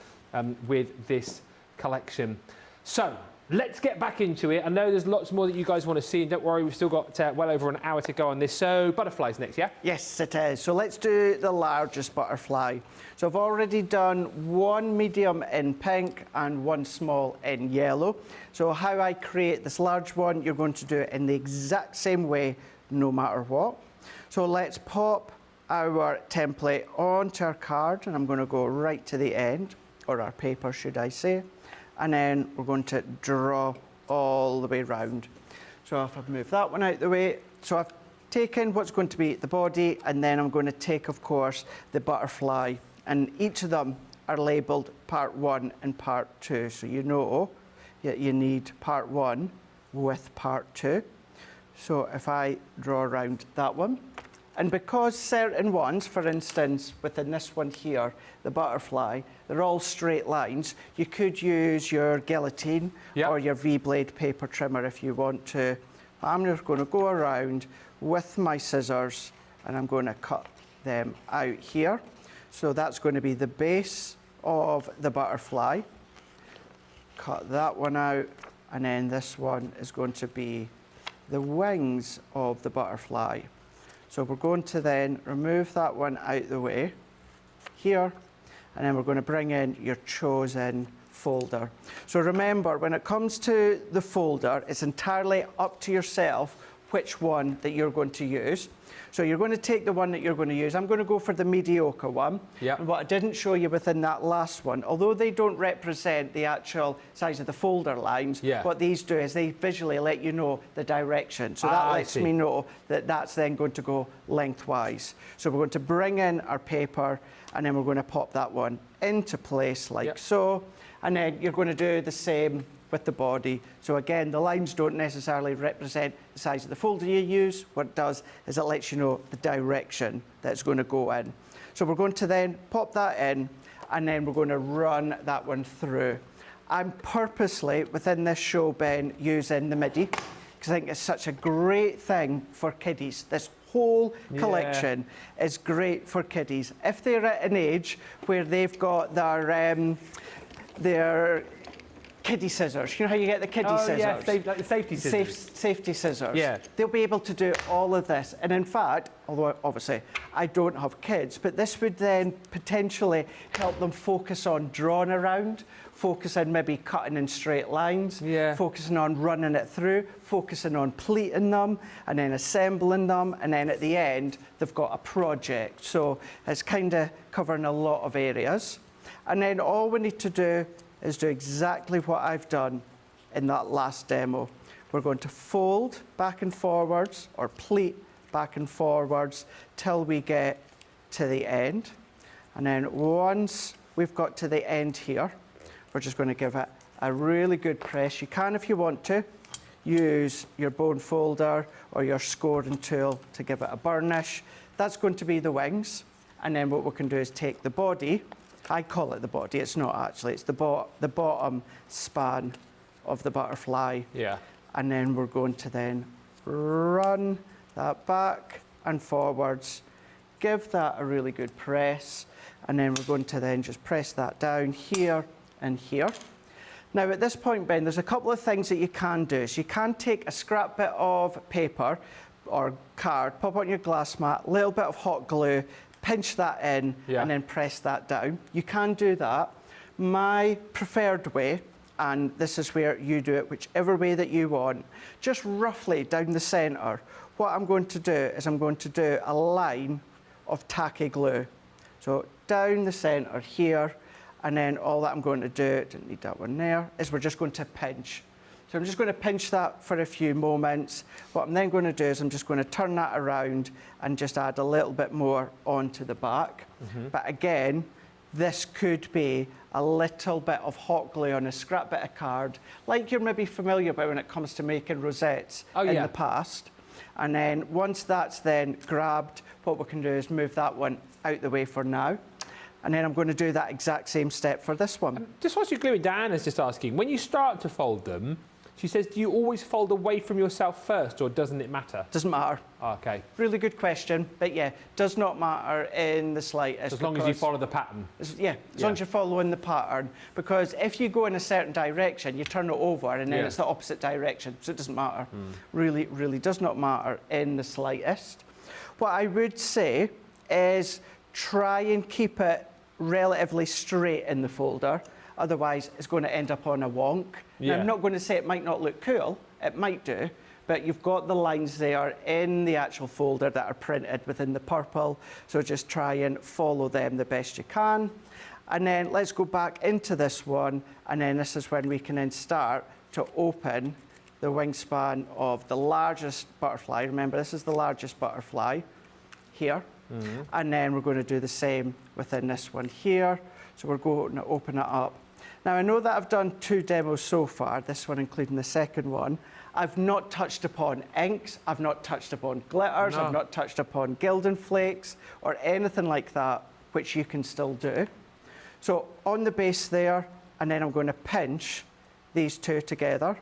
S1: with this collection. So let's get back into it. I know there's lots more that you guys want to see, and don't worry, we've still got well over an hour to go on this. So butterflies next, yeah?
S2: Yes, it is. So let's do the largest butterfly. So I've already done one medium in pink and one small in yellow. So how I create this large one, you're going to do it in the exact same way, no matter what. So let's pop our template onto our card, and I'm going to go right to the end, or our paper, should I say. And then we're going to draw all the way round. So if I've moved that one out the way, so I've taken what's going to be the body, and then I'm going to take, of course, the butterfly, and each of them are labelled part 1 and part 2. So you know that you need part 1 with part 2. So if I draw around that one, and because certain ones, for instance, within this one here, the butterfly, they're all straight lines, you could use your guillotine or your V-blade paper trimmer if you want to. I'm just going to go around with my scissors, and I'm going to cut them out here. So that's going to be the base of the butterfly. Cut that one out, and then this one is going to be the wings of the butterfly. So we're going to then remove that one out the way here, and then we're going to bring in your chosen folder. So remember, when it comes to the folder, it's entirely up to yourself which one that you're going to use. So you're going to take the one that you're going to use. I'm going to go for the mediocre one. And what I didn't show you within that last one, although they don't represent the actual size of the folder lines, what these do is they visually let you know the direction. So that lets me know that that's then going to go lengthwise. So we're going to bring in our paper, and then we're going to pop that one into place like so. And then you're going to do the same with the body. So again, the lines don't necessarily represent the size of the folder you use. What it does is it lets you know the direction that it's going to go in. So we're going to then pop that in, and then we're going to run that one through. I'm purposely, within this show, Ben, using the MIDI, because I think it's such a great thing for kiddies. This whole collection is great for kiddies. If they're at an age where they've got their kiddie scissors. You know how you get the kiddie scissors?
S1: Yeah, like the safety scissors.
S2: Safety scissors.
S1: Yeah.
S2: They'll be able to do all of this. And in fact, although obviously I don't have kids, but this would then potentially help them focus on drawing around, focus on maybe cutting in straight lines, focusing on running it through, focusing on pleating them, and then assembling them, and then at the end, they've got a project. So it's kind of covering a lot of areas. And then all we need to do is do exactly what I've done in that last demo. We're going to fold back and forwards, or pleat back and forwards, till we get to the end. And then once we've got to the end here, we're just going to give it a really good press. You can, if you want to, use your bone folder or your scoring tool to give it a burnish. That's going to be the wings. And then what we can do is take the body. I call it the body, it's not actually, it's the bottom span of the butterfly. And then we're going to then run that back and forwards, give that a really good press, and then we're going to then just press that down here and here. Now at this point, Ben, there's a couple of things that you can do. So you can take a scrap bit of paper or card, pop on your glass mat, little bit of hot glue, pinch that in, and then press that down. You can do that. My preferred way, and this is where you do it, whichever way that you want, just roughly down the centre, what I'm going to do is I'm going to do a line of tacky glue. So down the centre here, and then all that I'm going to do, didn't need that one there, is we're just going to pinch. So I'm just going to pinch that for a few moments. What I'm then going to do is I'm just going to turn that around and just add a little bit more onto the back. But again, this could be a little bit of hot glue on a scrap bit of card, like you're maybe familiar with when it comes to making rosettes in the past. And then once that's then grabbed, what we can do is move that one out the way for now. And then I'm going to do that exact same step for this one.
S1: Just whilst you're gluing, Diana's just asking, when you start to fold them, she says, do you always fold away from yourself first, or doesn't it matter?
S2: Doesn't matter.
S1: Oh, okay.
S2: Really good question, but yeah, does not matter in the slightest.
S1: As long as you follow the pattern.
S2: Yeah, as long as you're following the pattern. Because if you go in a certain direction, you turn it over and then it's the opposite direction, so it doesn't matter. Really, really does not matter in the slightest. What I would say is try and keep it relatively straight in the folder, otherwise it's going to end up on a wonk. Now, I'm not going to say it might not look cool, it might do, but you've got the lines there in the actual folder that are printed within the purple, so just try and follow them the best you can. And then let's go back into this one, and then this is when we can then start to open the wingspan of the largest butterfly. Remember, this is the largest butterfly here. And then we're going to do the same within this one here. So we're going to open it up. Now, I know that I've done 2 demos so far, this one including the second one. I've not touched upon inks, I've not touched upon glitters, I've not touched upon gilding flakes or anything like that, which you can still do. So on the base there, and then I'm going to pinch these two together.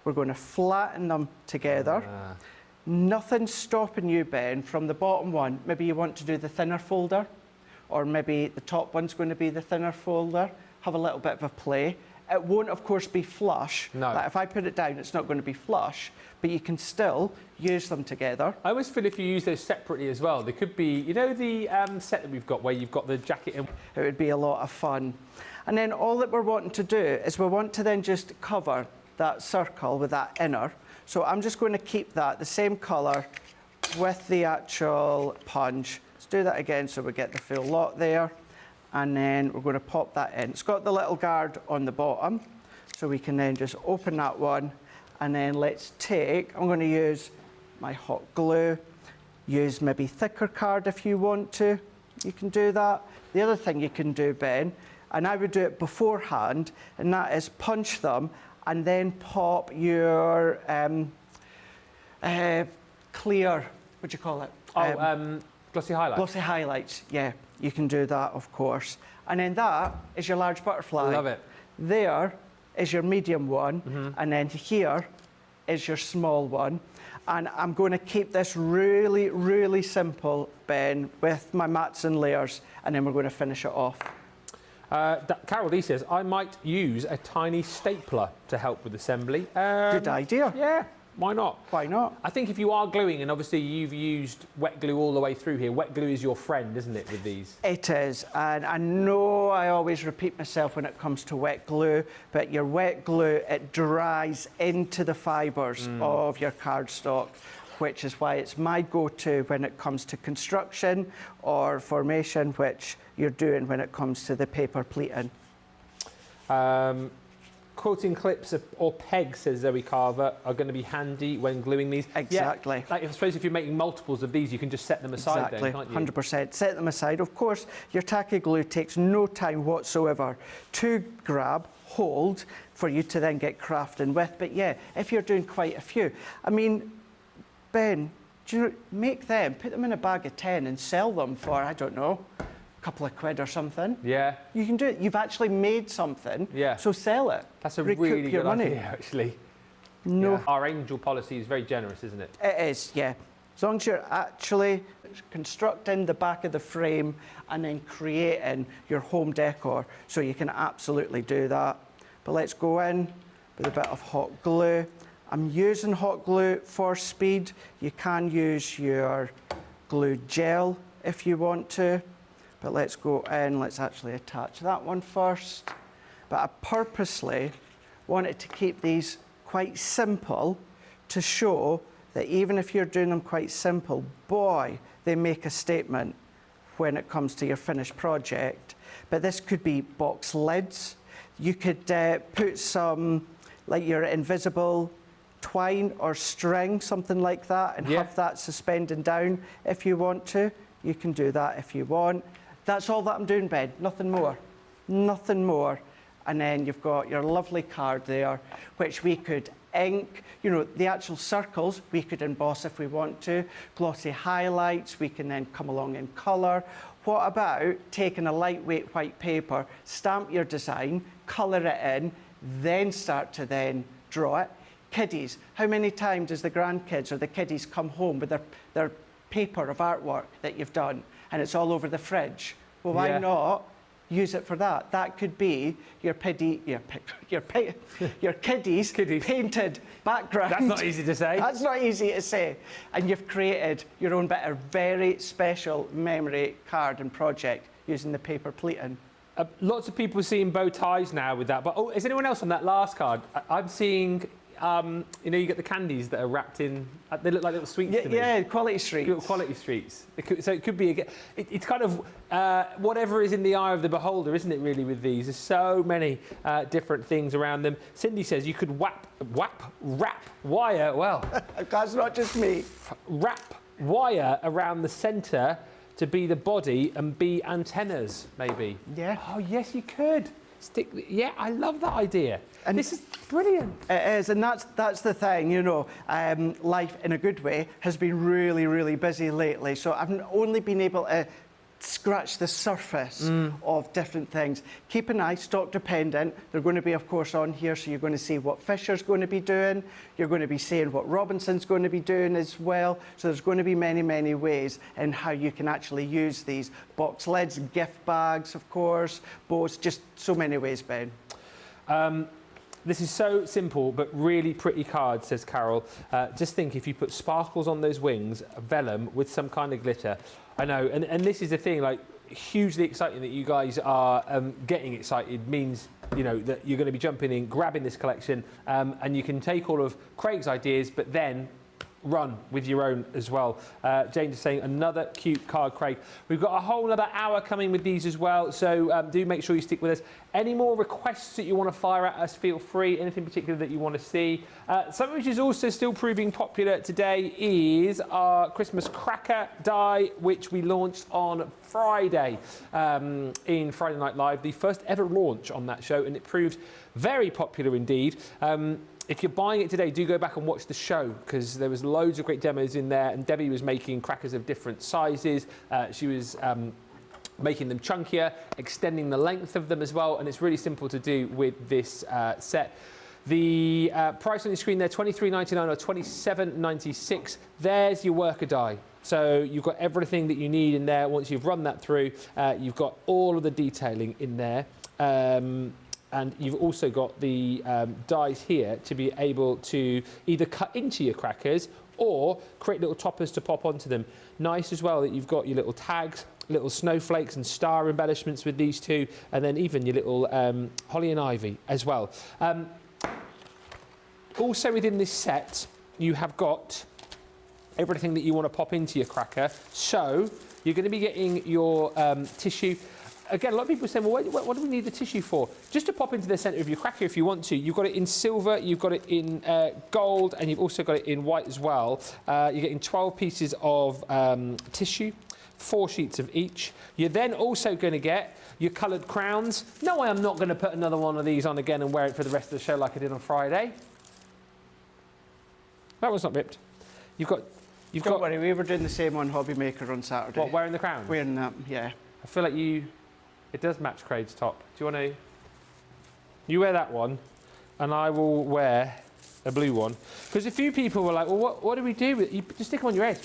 S2: We're going to flatten them together. Nothing's stopping you, Ben, from the bottom one. Maybe you want to do the thinner folder, or maybe the top one's going to be the thinner folder. Have a little bit of a play. It won't, of course, be flush.
S1: No.
S2: Like if I put it down, it's not going to be flush, but you can still use them together.
S1: I always feel if you use those separately as well, they could be, you know, the set that we've got where you've got the jacket in.
S2: It would be a lot of fun. And then all that we're wanting to do is we want to then just cover that circle with that inner. So I'm just going to keep that the same colour with the actual punch. Let's do that again so we get the full lot there. And then we're going to pop that in. It's got the little guard on the bottom, so we can then just open that one. And then let's take, I'm going to use my hot glue, use maybe thicker card if you want to. You can do that. The other thing you can do, Ben, and I would do it beforehand, and that is punch them and then pop your clear, what do you call it?
S1: Glossy highlights.
S2: Glossy highlights, yeah. You can do that, of course. And then that is your large butterfly.
S1: Love it.
S2: There is your medium one, and then here is your small one. And I'm going to keep this really, really simple, Ben, with my mats and layers, and then we're going to finish it off.
S1: Carol D says, I might use a tiny stapler to help with assembly.
S2: Good idea.
S1: Yeah, why not?
S2: Why not?
S1: I think if you are gluing, and obviously you've used wet glue all the way through here, wet glue is your friend, isn't it, with these?
S2: It is, and I know I always repeat myself when it comes to wet glue, but your wet glue, it dries into the fibres of your cardstock, which is why it's my go-to when it comes to construction or formation, which you're doing when it comes to the paper pleating.
S1: Quilting clips or pegs, says Zoe Carver, are going to be handy when gluing these.
S2: Exactly.
S1: Yeah, like I suppose if you're making multiples of these, you can just set them aside then, can't you?
S2: 100%. Set them aside. Of course, your tacky glue takes no time whatsoever to grab, hold, for you to then get crafting with. But yeah, if you're doing quite a few, I mean, Ben, do you know, make them, put them in a bag of 10 and sell them for, I don't know, a couple of quid or something.
S1: Yeah.
S2: You can do it. You've actually made something,
S1: yeah.
S2: So sell it.
S1: That's a
S2: Recoup
S1: really
S2: your
S1: good
S2: money.
S1: idea, actually.
S2: No.
S1: Yeah. Our angel policy is very generous, isn't it?
S2: It is, yeah. As long as you're actually constructing the back of the frame and then creating your home decor, so you can absolutely do that. But let's go in with a bit of hot glue. I'm using hot glue for speed. You can use your glue gel if you want to. But let's go in, let's actually attach that one first. But I purposely wanted to keep these quite simple to show that even if you're doing them quite simple, boy, they make a statement when it comes to your finished project. But this could be box lids. You could put some, like your invisible twine or string, something like that, and have that suspending down if you want to. You can do that if you want. That's all that I'm doing, Ben. Nothing more. Nothing more. And then you've got your lovely card there, which we could ink. You know, the actual circles we could emboss if we want to. Glossy highlights, we can then come along in colour. What about taking a lightweight white paper, stamp your design, colour it in, then start to then draw it? Kiddies, how many times does the grandkids or the kiddies come home with their paper of artwork that you've done and it's all over the fridge? Well, why not use it for that? That could be your kiddie's painted background.
S1: That's not easy to say.
S2: That's not easy to say. And you've created your own bit of very special memory card and project using the paper pleating.
S1: Lots of people seeing bow ties now with that. But is anyone else on that last card? I'm seeing, you know, you get the candies that are wrapped in. They look like little sweets to me.
S2: Yeah, quality streets.
S1: Little quality streets. So it could be. It's kind of whatever is in the eye of the beholder, isn't it? Really, with these, there's so many different things around them. Cindy says you could wrap wire. Well,
S2: that's not just me.
S1: Wrap wire around the centre to be the body and be antennas, maybe.
S2: Yeah.
S1: Oh, yes, you could. Yeah, I love that idea. And this is brilliant.
S2: It is, and that's the thing, you know. Life, in a good way, has been really, really busy lately. So I've only been able to scratch the surface of different things. Keep an eye, stock dependent. They're going to be, of course, on here, so you're going to see what Fisher's going to be doing. You're going to be seeing what Robinson's going to be doing as well. So there's going to be many, many ways in how you can actually use these. Box lids, gift bags, of course, bows, just so many ways, Ben.
S1: This is so simple, but really pretty card, says Carol. Just think if you put sparkles on those wings, vellum with some kind of glitter. I know, and this is the thing, like, hugely exciting that you guys are getting excited means, you know, that you're going to be jumping in, grabbing this collection, and you can take all of Craig's ideas, but then run with your own as well. Jane is saying another cute card, Craig. We've got a whole other hour coming with these as well, so do make sure you stick with us. Any more requests that you want to fire at us, feel free. Anything particular that you want to see. Something which is also still proving popular today is our Christmas cracker die, which we launched on Friday in Friday Night Live, the first ever launch on that show, and it proved very popular indeed. If you're buying it today, do go back and watch the show, because there was loads of great demos in there, and Debbie was making crackers of different sizes. She was making them chunkier, extending the length of them as well, and it's really simple to do with this set. The price on the screen there, $23.99 or $27.96. There's your worker die. So you've got everything that you need in there. Once you've run that through, you've got all of the detailing in there. And you've also got the dies here to be able to either cut into your crackers or create little toppers to pop onto them. Nice as well that you've got your little tags, little snowflakes and star embellishments with these two, and then even your little holly and ivy as well. Also within this set, you have got everything that you want to pop into your cracker. So you're going to be getting your tissue. Again, a lot of people are saying, well, what do we need the tissue for? Just to pop into the centre of your cracker if you want to. You've got it in silver, you've got it in gold, and you've also got it in white as well. You're getting 12 pieces of tissue, 4 sheets of each. You're then also going to get your coloured crowns. No, I am not going to put another one of these on again and wear it for the rest of the show like I did on Friday. That was not ripped.
S2: Don't worry, we were doing the same on Hobby Maker on Saturday.
S1: What, wearing the crowns?
S2: Wearing that, yeah.
S1: I feel like it does match Craig's top. Do you want to? You wear that one, and I will wear a blue one. Because a few people were like, well, what do we do with it? You just stick them on your head.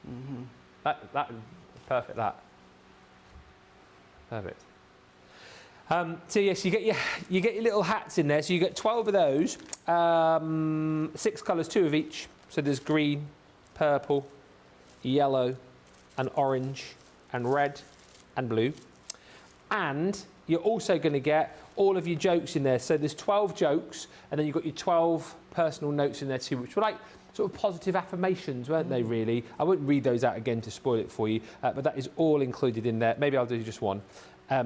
S1: Mm-hmm. That perfect. That perfect. So yes, you get your little hats in there. So you get 12 of those, 6 colours, 2 of each. So there's green, purple, yellow, and orange, and red, and blue. And you're also going to get all of your jokes in there. So there's 12 jokes, and then you've got your 12 personal notes in there too, which were like sort of positive affirmations, weren't they, really? I won't read those out again to spoil it for you, but that is all included in there. Maybe I'll do just one. I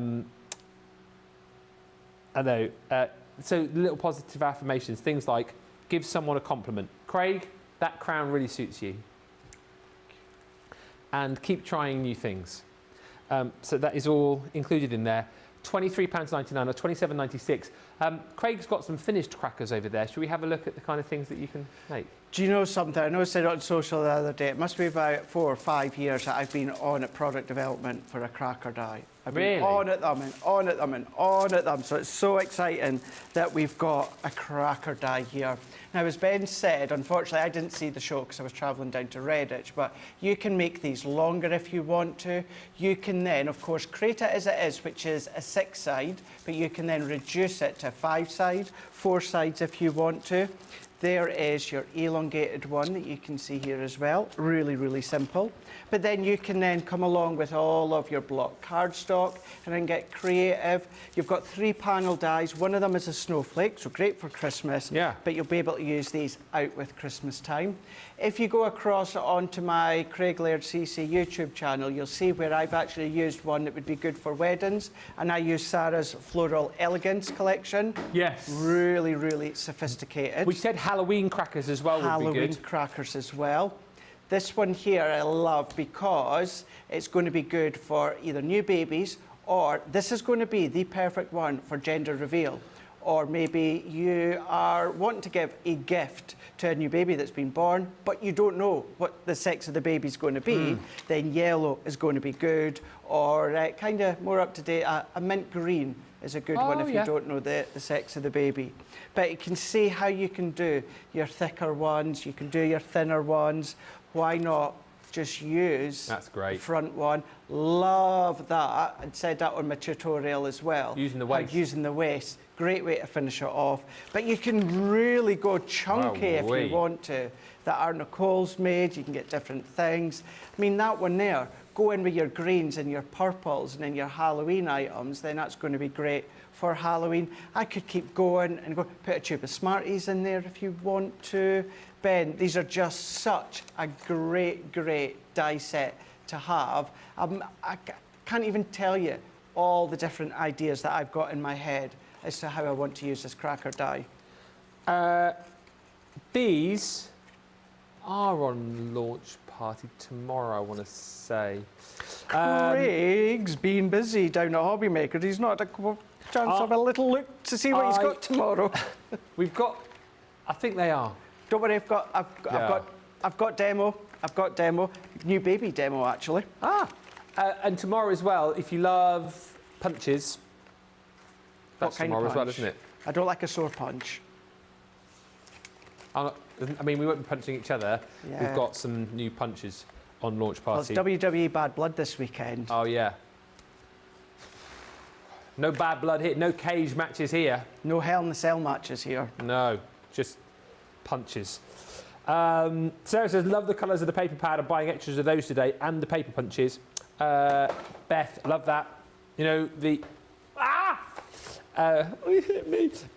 S1: know. So little positive affirmations, things like give someone a compliment. Craig, that crown really suits you. and keep trying new things. So that is all included in there. £23.99 or £27.96. Craig's got some finished crackers over there. Should we have a look at the kind of things that you can make?
S2: Do you know something? I know I said it on social the other day. It must be about 4 or 5 years that I've been on at product development for a cracker die. I've been on at them and on at them and on at them. So it's so exciting that we've got a cracker die here. Now, as Ben said, unfortunately, I didn't see the show because I was travelling down to Redditch, but you can make these longer if you want to. You can then, of course, create it as it is, which is a 6-side, but you can then reduce it to a 5-side, 4 sides if you want to. There is your elongated one that you can see here as well. Really, really simple. But then you can then come along with all of your block cardstock and then get creative. You've got 3 panel dies. One of them is a snowflake, so great for Christmas.
S1: Yeah.
S2: But you'll be able to use these out with Christmas time. If you go across onto my Craig Laird CC YouTube channel, you'll see where I've actually used one that would be good for weddings. And I use Sarah's Floral Elegance collection.
S1: Yes.
S2: Really, really sophisticated.
S1: We said Halloween crackers as well would be
S2: Halloween
S1: good.
S2: crackers as well. This one here I love because it's going to be good for either new babies, or this is going to be the perfect one for gender reveal. Or maybe you are wanting to give a gift to a new baby that's been born, but you don't know what the sex of the baby's going to be, then yellow is going to be good. Or kind of more up to date, a mint green is a good one if you don't know the sex of the baby. But you can see how you can do your thicker ones, you can do your thinner ones. Why not just use the front one? Love that. I said that on my tutorial as well.
S1: Using the waist.
S2: Using the waist. Great way to finish it off. But you can really go chunky if you want to. That our Nicole's made, you can get different things. I mean, that one there, go in with your greens and your purples and then your Halloween items, then that's going to be great for Halloween. I could keep going and go put a tube of Smarties in there if you want to. Ben, these are just such a great, great die set to have. I can't even tell you all the different ideas that I've got in my head as to how I want to use this cracker die.
S1: These are on launch party tomorrow, I want to say.
S2: Craig's been busy down at Hobby Maker. He's not had a chance of a little look to see what he's got tomorrow.
S1: We've got, I think they are.
S2: Don't worry, I've got demo. I've got demo. New baby demo, actually.
S1: And tomorrow as well, if you love punches, that's tomorrow as well, isn't it?
S2: I don't like a sore punch.
S1: I mean, we won't be punching each other.
S2: Yeah.
S1: We've got some new punches on launch party.
S2: Well, it's WWE Bad Blood this weekend.
S1: Oh, yeah. No bad blood here, no cage matches here.
S2: No Hell in the Cell matches here.
S1: No, just punches. Sarah says, love the colours of the paper pad. I'm buying extras of those today and the paper punches. Beth, love that. You know,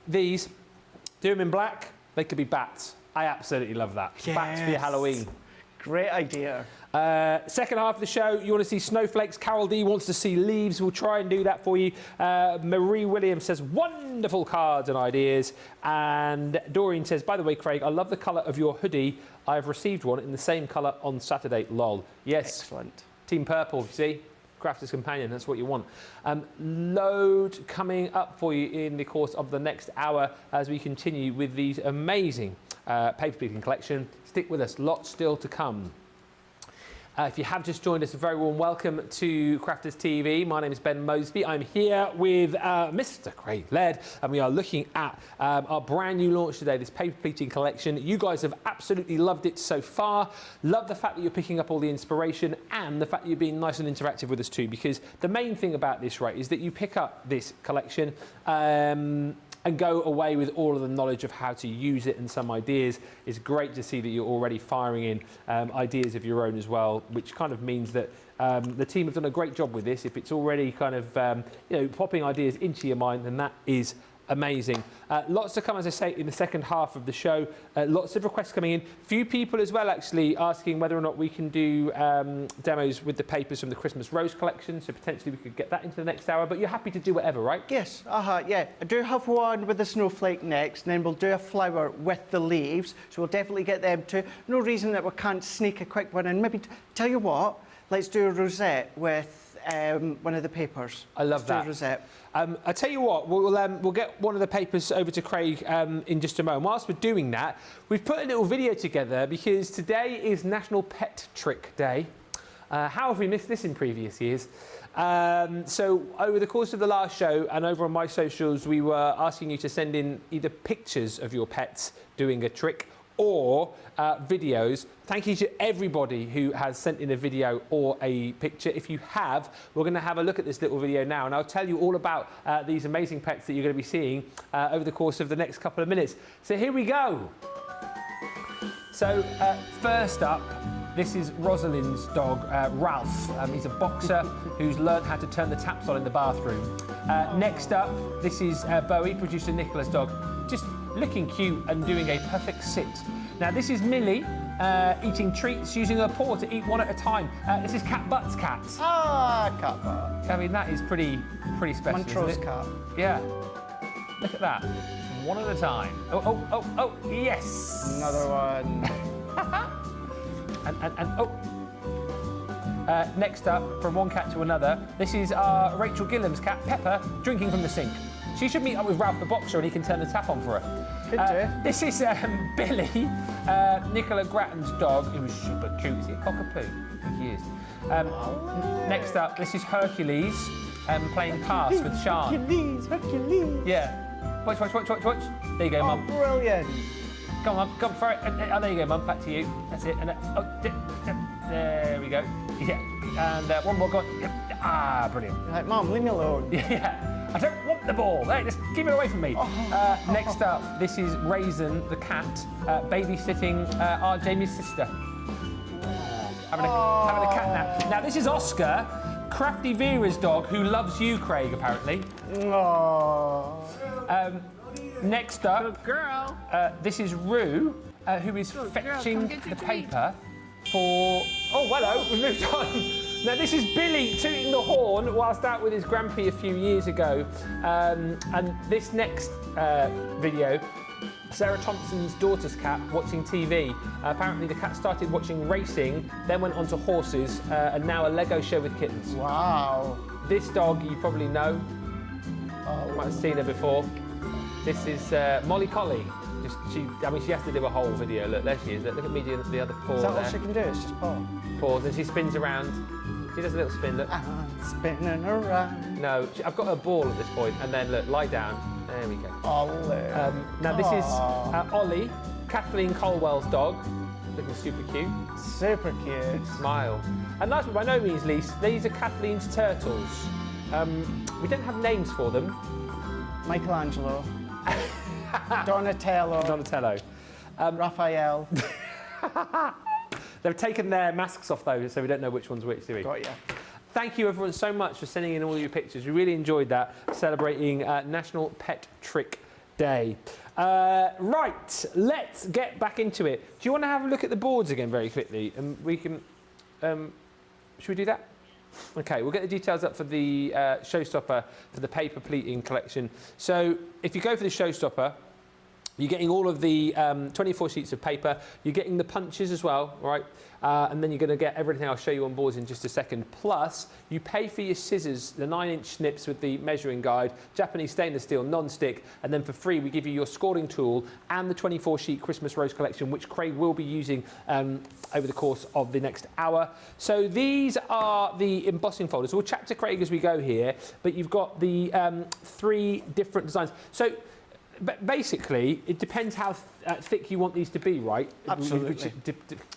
S1: these, do them in black, they could be bats. I absolutely love that.
S2: Yes.
S1: Bats for your Halloween.
S2: Great idea.
S1: Second half of the show, you want to see snowflakes. Carol D wants to see leaves. We'll try and do that for you. Marie Williams says, wonderful cards and ideas. And Doreen says, by the way, Craig, I love the colour of your hoodie. I've received one in the same colour on Saturday. Lol. Yes.
S2: Excellent.
S1: Team Purple, you see? Crafter's Companion, that's what you want. Load coming up for you in the course of the next hour as we continue with these amazing paper pleating collection. Stick with us, lots still to come. If you have just joined us, a very warm welcome to Crafters TV. My name is Ben Moseby. I'm here with Mr. Craig Laird, and we are looking at our brand new launch today, this paper pleating collection. You guys have absolutely loved it so far. Love the fact that you're picking up all the inspiration and the fact that you're being nice and interactive with us too, because the main thing about this, right, is that you pick up this collection and go away with all of the knowledge of how to use it and some ideas. It's great to see that you're already firing in ideas of your own as well, which kind of means that the team have done a great job with this. If it's already kind of, popping ideas into your mind, then that is amazing. Lots to come, as I say, in the second half of the show. Lots of requests coming in. Few people as well actually asking whether or not we can do demos with the papers from the Christmas Rose collection, so potentially we could get that into the next hour, but you're happy to do whatever, right?
S2: Yes, yeah. I do have one with the snowflake next, and then we'll do a flower with the leaves, so we'll definitely get them too. No reason that we can't sneak a quick one in. Maybe, tell you what, let's do a rosette with one of the papers.
S1: I love
S2: Let's
S1: that.
S2: do a rosette.
S1: I tell you what, we'll get one of the papers over to Craig in just a moment. Whilst we're doing that, we've put a little video together because today is National Pet Trick Day. How have we missed this in previous years? So over the course of the last show and over on my socials, we were asking you to send in either pictures of your pets doing a trick or videos. Thank you to everybody who has sent in a video or a picture. If you have, we're going to have a look at this little video now, and I'll tell you all about these amazing pets that you're going to be seeing over the course of the next couple of minutes. So here we go. So first up, this is Rosalind's dog, Ralph. He's a boxer who's learned how to turn the taps on in the bathroom. Next up, this is Bowie, producer Nicola's dog, just looking cute and doing a perfect sit. Now this is Millie, eating treats, using her paw to eat one at a time. This is Cat Butt's cat.
S2: Ah, cat butt.
S1: I mean, that is pretty special,
S2: Montrose
S1: isn't it?
S2: cat.
S1: Yeah. Look at that. One at a time. Oh, yes.
S2: Another one.
S1: Next up, from one cat to another, this is Rachel Gillam's cat, Pepper, drinking from the sink. She should meet up with Ralph the boxer and he can turn the tap on for her.
S2: Could do.
S1: This is Billy, Nicola Grattan's dog, who's super cute. Is he a cockapoo? I think he is. Next up, this is Hercules playing pass with Sean.
S2: Hercules.
S1: Yeah. Watch. There you go, Mum.
S2: Brilliant.
S1: Come on, come for it. Oh, there you go, Mum. Back to you. That's it. And there we go. Yeah. And one more. Go on. Ah, brilliant.
S2: You're like, Mum, leave me alone.
S1: Yeah. I don't want the ball. Hey, just keep it away from me. Next up, this is Raisin, the cat, babysitting our Jamie's sister. Having a cat nap. Now, this is Oscar, Crafty Vera's dog, who loves you, Craig, apparently.
S2: Oh.
S1: Next up,
S6: Good girl.
S1: this is Rue, who is
S6: Good girl,
S1: fetching
S6: come get
S1: the
S6: your treat.
S1: paper for... Oh, hello, we've moved on. Now, this is Billy tooting the horn whilst out with his grampy a few years ago. And this next video, Sarah Thompson's daughter's cat watching TV. Apparently, the cat started watching racing, then went on to horses, and now a Lego show with kittens.
S2: Wow.
S1: This dog you probably know. You might have seen her before. This is Molly Collie. She has to do a whole video. Look, there she is. Look at me doing the other paw.
S2: Is that
S1: there.
S2: all she can do? It's just paw.
S1: Pause, and she spins around. She does a little spin. Look.
S2: I'm spinning around.
S1: No, I've got her ball at this point, and then look, lie down. There we go.
S2: Ollie.
S1: Now this is Ollie, Kathleen Colwell's dog, looking super cute.
S2: Super cute.
S1: Smile. And last but by no means least, these are Kathleen's turtles. We don't have names for them.
S2: Michelangelo. Donatello.
S1: Donatello.
S2: Raphael.
S1: They've taken their masks off though, so we don't know which one's which, do we?
S2: Got ya.
S1: Thank you everyone so much for sending in all your pictures. We really enjoyed that, celebrating National Pet Trick Day. Right, let's get back into it. Do you want to have a look at the boards again very quickly? And we can, should we do that? Okay, we'll get the details up for the showstopper for the paper pleating collection. So if you go for the showstopper, you're getting all of the 24 sheets of paper. You're getting the punches as well, right? And then you're going to get everything I'll show you on boards in just a second. Plus, you pay for your scissors, the 9-inch snips with the measuring guide, Japanese stainless steel non-stick, and then for free we give you your scoring tool and the 24-sheet Christmas Rose collection, which Craig will be using over the course of the next hour. So these are the embossing folders. We'll chat to Craig as we go here, but you've got the 3 different designs. So basically, it depends how thick you want these to be, right?
S2: Absolutely.
S1: Which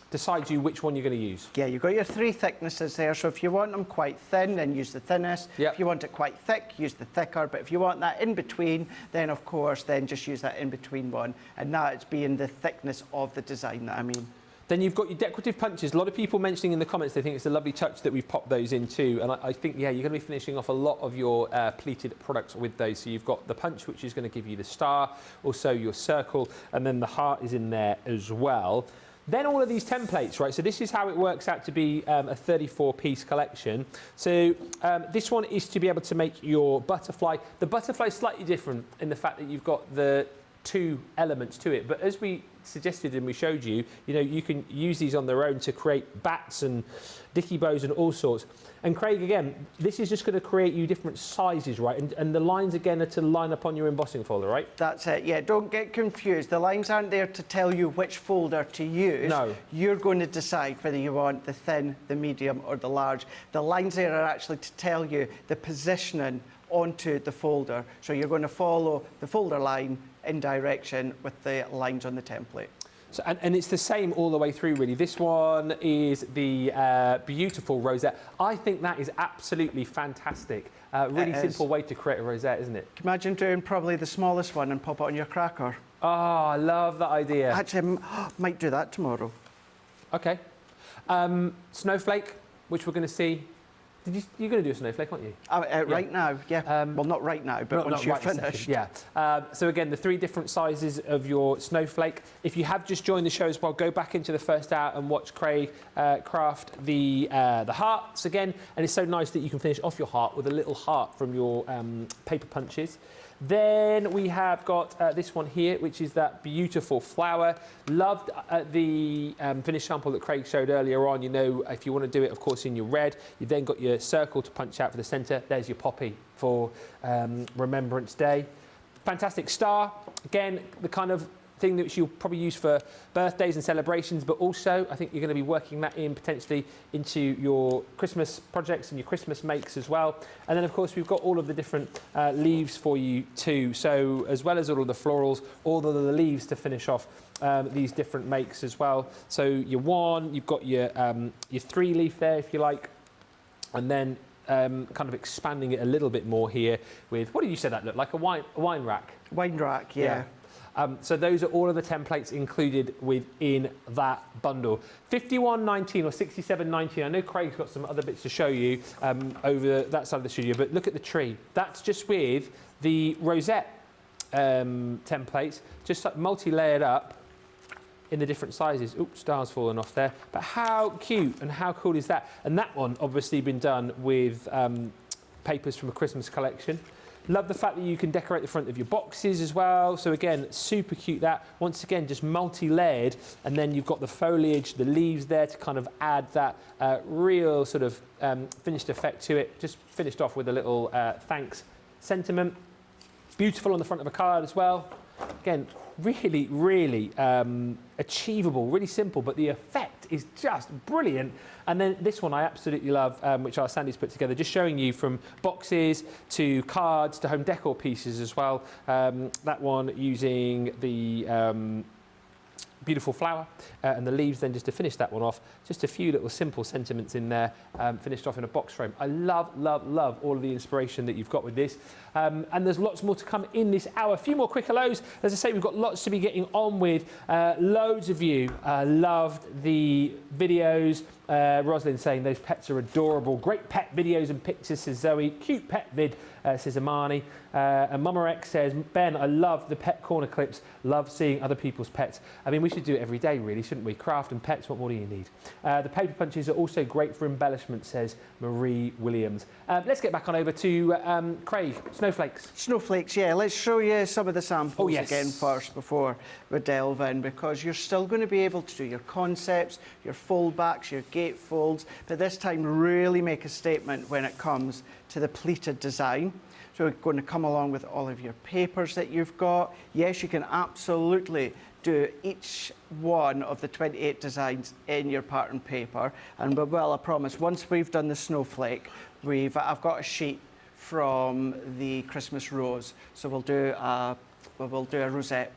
S1: decides you which one you're going to use.
S2: Yeah, you've got your 3 thicknesses there, so if you want them quite thin, then use the thinnest.
S1: Yep.
S2: If you want it quite thick, use the thicker, but if you want that in between, then of course, then just use that in between one, and that it's being the thickness of the design that I mean.
S1: Then you've got your decorative punches. A lot of people mentioning in the comments they think it's a lovely touch that we've popped those in too. And I think, yeah, you're going to be finishing off a lot of your pleated products with those. So you've got the punch, which is going to give you the star, also your circle, and then the heart is in there as well. Then all of these templates, right? So this is how it works out to be a 34-piece collection. So this one is to be able to make your butterfly. The butterfly is slightly different in the fact that you've got the two elements to it. But as we suggested and we showed you, you can use these on their own to create bats and dicky bows and all sorts. And Craig, again, this is just going to create you different sizes, right? And the lines, again, are to line up on your embossing folder, right?
S2: That's it, yeah. Don't get confused. The lines aren't there to tell you which folder to use.
S1: No.
S2: You're going to decide whether you want the thin, the medium, or the large. The lines there are actually to tell you the positioning onto the folder. So you're going to follow the folder line in direction with the lines on the template.
S1: So, and it's the same all the way through, really. This one is the beautiful rosette. I think that is absolutely fantastic. Really simple way to create a rosette, isn't it?
S2: Can you imagine doing probably the smallest one and pop it on your cracker?
S1: Oh, I love that idea.
S2: Actually, I might do that tomorrow.
S1: Okay. Snowflake, which we're going to see. You're going to do a snowflake, aren't you?
S2: Right now, yeah. Well, not right now, but once you're
S1: right
S2: finished.
S1: Yeah. So again, the three different sizes of your snowflake. If you have just joined the show as well, go back into the first hour and watch Craig craft the hearts again. And it's so nice that you can finish off your heart with a little heart from your paper punches. Then we have got this one here, which is that beautiful flower. Loved the finished sample that Craig showed earlier on. If you want to do it, of course, in your red, you've then got your circle to punch out for the centre. There's your poppy for Remembrance Day. Fantastic star. Again, the kind of thing that you'll probably use for birthdays and celebrations, but also I think you're going to be working that in potentially into your Christmas projects and your Christmas makes as well. And then of course we've got all of the different leaves for you too. So as well as all of the florals, all of the leaves to finish off these different makes as well. So you've got your 3-leaf there if you like, and then kind of expanding it a little bit more here with, what did you say that looked like? A wine rack?
S2: Wine rack, yeah.
S1: So those are all of the templates included within that bundle. $51.19 or $67.19. I know Craig's got some other bits to show you over that side of the studio, but look at the tree. That's just with the rosette templates, just like multi-layered up in the different sizes. Oops, star's fallen off there. But how cute and how cool is that? And that one obviously been done with papers from a Christmas collection. Love the fact that you can decorate the front of your boxes as well. So again, super cute that. Once again, just multi-layered. And then you've got the foliage, the leaves there to kind of add that real sort of finished effect to it. Just finished off with a little thanks sentiment. Beautiful on the front of a card as well. Again, really, really achievable, really simple, but the effect is just brilliant. And then this one I absolutely love, which our Sandy's put together, just showing you from boxes to cards to home decor pieces as well. That one using the beautiful flower and the leaves then just to finish that one off. Just a few little simple sentiments in there, finished off in a box frame. I love, love, love all of the inspiration that you've got with this. And there's lots more to come in this hour. A few more quick hellos. As I say, we've got lots to be getting on with. Loads of you loved the videos. Rosalind saying those pets are adorable. Great pet videos and pictures, says Zoe. Cute pet vid, says Amani. And Mama X says, Ben, I love the pet corner clips. Love seeing other people's pets. I mean, we should do it every day, really, shouldn't we? Craft and pets, what more do you need? The paper punches are also great for embellishment, says Marie Williams. Let's get back on over to Craig. Snowflakes.
S2: Snowflakes, yeah. Let's show you some of the samples
S1: yes.
S2: again first before we delve in, because you're still going to be able to do your concepts, your foldbacks, your gate folds, but this time really make a statement when it comes to the pleated design. So we're going to come along with all of your papers that you've got. Yes, you can absolutely do each one of the 28 designs in your pattern paper. And well, I promise, once we've done the snowflake, I've got a sheet from the Christmas rose. So we'll do a rosette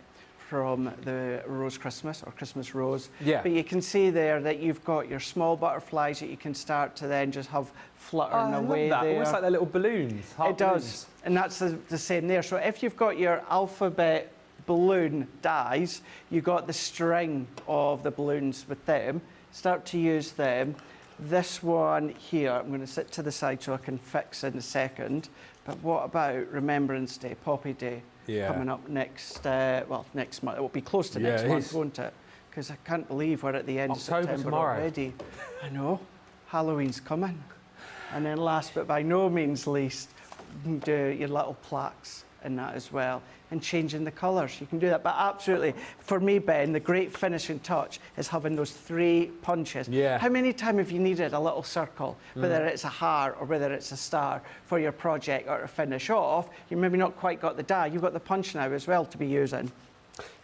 S2: from the Rose Christmas or Christmas Rose.
S1: Yeah.
S2: But you can see there that you've got your small butterflies that you can start to then just have fluttering away
S1: that.
S2: there.
S1: Almost like they're little balloons.
S2: It does, and that's the same there. So if you've got your alphabet balloon dies, you've got the string of the balloons with them. Start to use them. This one here, I'm going to sit to the side so I can fix in a second. But what about Remembrance Day, Poppy Day?
S1: Yeah.
S2: Coming up next month. It will be close to next month, won't it? Because I can't believe we're at the end
S1: October
S2: of September
S1: tomorrow.
S2: already. I know. Halloween's coming. And then last but by no means least, do your little plaques in that as well, and changing the colours. You can do that, but absolutely, for me, Ben, the great finishing touch is having those 3 punches.
S1: Yeah.
S2: How many times have you needed a little circle, whether it's a heart or whether it's a star, for your project or to finish off? You maybe not quite got the die, you've got the punch now as well to be using.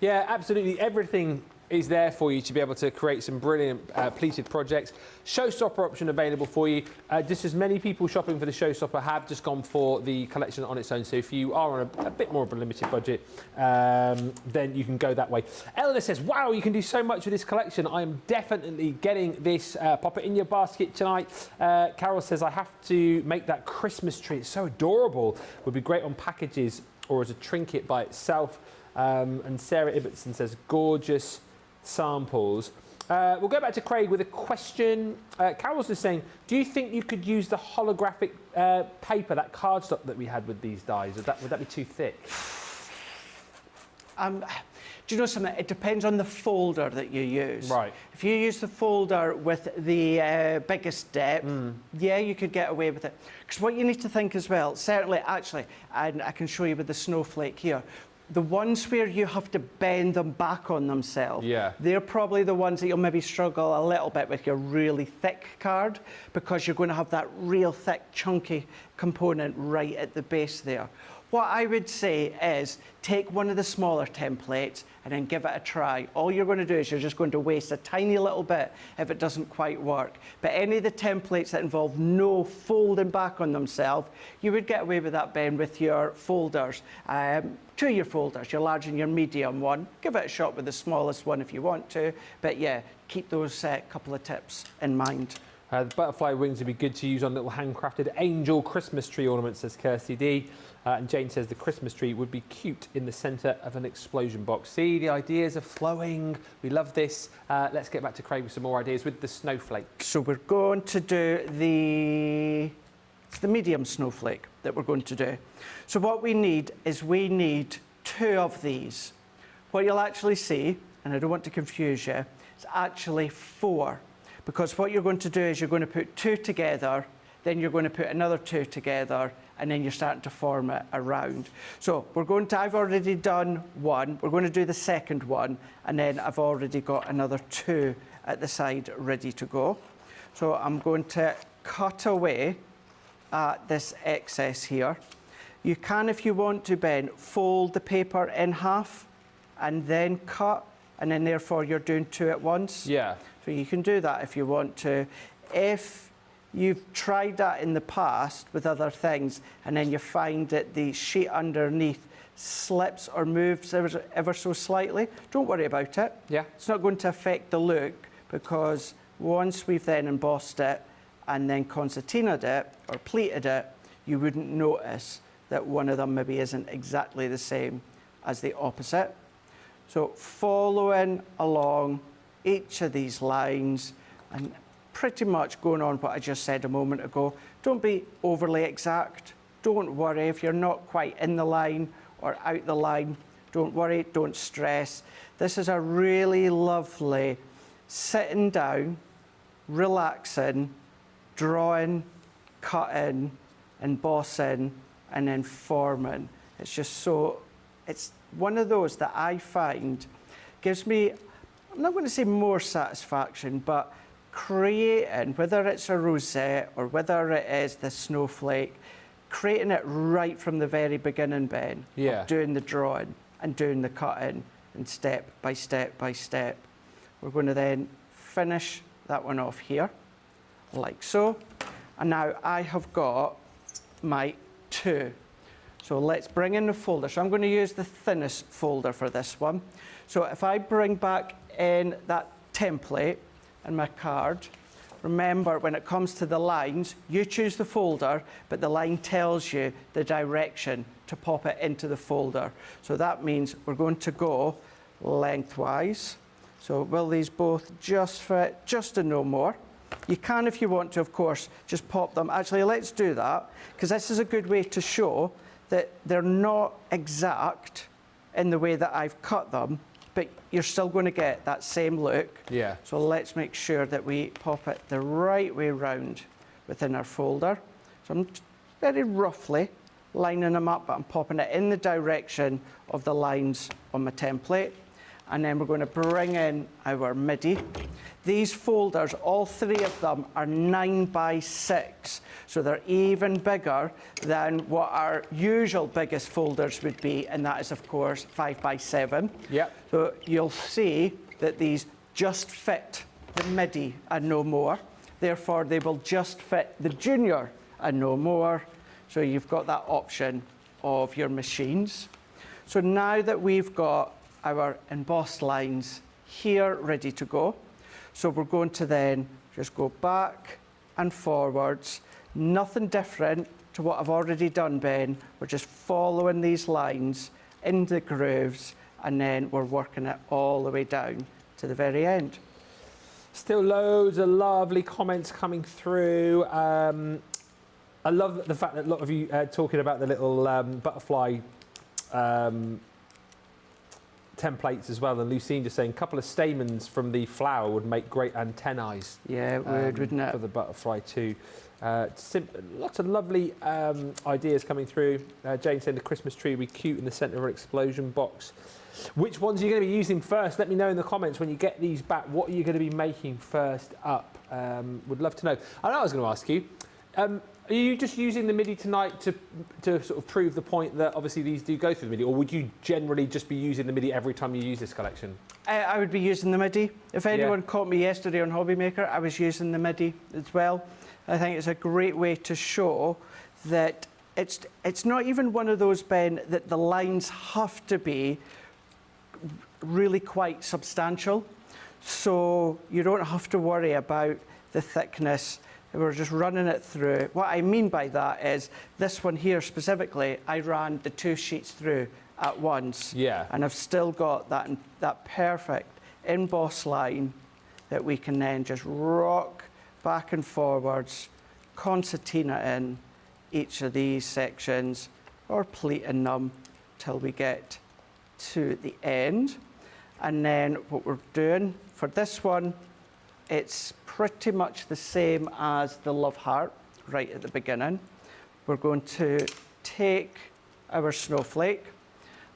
S1: Yeah, absolutely. Everything is there for you to be able to create some brilliant pleated projects. Showstopper option available for you. Just as many people shopping for the Showstopper have just gone for the collection on its own. So if you are on a bit more of a limited budget, then you can go that way. Eleanor says, wow, you can do so much with this collection. I am definitely getting this. Pop it in your basket tonight. Carol says, I have to make that Christmas tree. It's so adorable. Would be great on packages or as a trinket by itself. And Sarah Ibbotson says, gorgeous samples. We'll go back to Craig with a question. Carol's just saying, do you think you could use the holographic paper, that cardstock that we had with these dies? Would that be too thick?
S2: Do you know something? It depends on the folder that you use.
S1: Right.
S2: If you use the folder with the biggest depth, yeah, you could get away with it. Because what you need to think as well, certainly, actually, and I can show you with the snowflake here, the ones where you have to bend them back on themselves,
S1: Yeah.
S2: they're probably the ones that you'll maybe struggle a little bit with your really thick card, because you're going to have that real thick, chunky component right at the base there. What I would say is take one of the smaller templates and then give it a try. All you're going to do is you're just going to waste a tiny little bit if it doesn't quite work. But any of the templates that involve no folding back on themselves, you would get away with that, Ben, with your folders. 2 of your folders, your large and your medium one. Give it a shot with the smallest one if you want to. But yeah, keep those couple of tips in mind.
S1: The butterfly wings would be good to use on little handcrafted angel Christmas tree ornaments, says Kirsty D. And Jane says the Christmas tree would be cute in the centre of an explosion box. See, the ideas are flowing. We love this. Let's get back to Craig with some more ideas with the snowflake.
S2: So we're going to do it's the medium snowflake that we're going to do. So what we need is 2 of these. What you'll actually see, and I don't want to confuse you, it's actually 4. Because what you're going to do is you're going to put 2 together, then you're going to put another 2 together, and then you're starting to form it around. So I've already done 1, we're going to do the second one, and then I've already got another 2 at the side ready to go. So I'm going to cut away at this excess here. You can, if you want to, Ben, fold the paper in half and then cut, and then therefore you're doing 2 at once.
S1: Yeah.
S2: So you can do that if you want to. If you've tried that in the past with other things and then you find that the sheet underneath slips or moves ever so slightly, don't worry about it.
S1: Yeah.
S2: It's not going to affect the look, because once we've then embossed it and then concertinaed it or pleated it, you wouldn't notice that one of them maybe isn't exactly the same as the opposite. So following along each of these lines and pretty much going on what I just said a moment ago. Don't be overly exact. Don't worry if you're not quite in the line or out the line. Don't worry, don't stress. This is a really lovely sitting down, relaxing, drawing, cutting, embossing, and then forming. It's one of those that I find gives me, I'm not going to say more satisfaction, but creating, whether it's a rosette or whether it is the snowflake, creating it right from the very beginning, Ben,
S1: Yeah.
S2: of doing the drawing and doing the cutting, and step by step by step. We're going to then finish that one off here, like so. And now I have got my 2. So let's bring in the folder. So I'm going to use the thinnest folder for this one. So if I bring back in that template and my card, remember when it comes to the lines, you choose the folder, but the line tells you the direction to pop it into the folder. So that means we're going to go lengthwise. So will these both just fit, just and no more? You can, if you want to, of course, just pop them. Actually, let's do that, because this is a good way to show that they're not exact in the way that I've cut them, but you're still going to get that same look.
S1: Yeah.
S2: So let's make sure that we pop it the right way round within our folder. So I'm very roughly lining them up, but I'm popping it in the direction of the lines on my template. And then we're going to bring in our midi. These folders, all three of them, are 9x6, so they're even bigger than what our usual biggest folders would be, and that is, of course, 5x7.
S1: Yep.
S2: So you'll see that these just fit the midi and no more. Therefore, they will just fit the junior and no more. So you've got that option of your machines. So now that we've got our embossed lines here ready to go, so we're going to then just go back and forwards. Nothing different to what I've already done, Ben. We're just following these lines in the grooves, and then we're working it all the way down to the very end.
S1: Still loads of lovely comments coming through. I love the fact that a lot of you talking about the little butterfly templates as well. And Lucine just saying a couple of stamens from the flower would make great antennae.
S2: Yeah, it would, wouldn't it?
S1: For the butterfly too. Lots of lovely ideas coming through. Jane saying the Christmas tree would be cute in the centre of an explosion box. Which ones are you going to be using first? Let me know in the comments when you get these back. What are you going to be making first up? Would love to know. I know I was going to ask you. Are you just using the MIDI tonight to sort of prove the point that obviously these do go through the MIDI, or would you generally just be using the MIDI every time you use this collection? I would be using the MIDI. If anyone caught me yesterday on Hobby Maker, I was using the MIDI as well. I think it's a great way to show that it's not even one of those, Ben, that the lines have to be really quite substantial. So you don't have to worry about the thickness. We're just running it through. What I mean by that is this one here specifically, I ran the 2 sheets through at once. Yeah. And I've still got that perfect emboss line that we can then just rock back and forwards, concertina in each of these sections, or pleating them till we get to the end. And then what we're doing for this one, it's pretty much the same as the love heart right at the beginning. We're going to take our snowflake,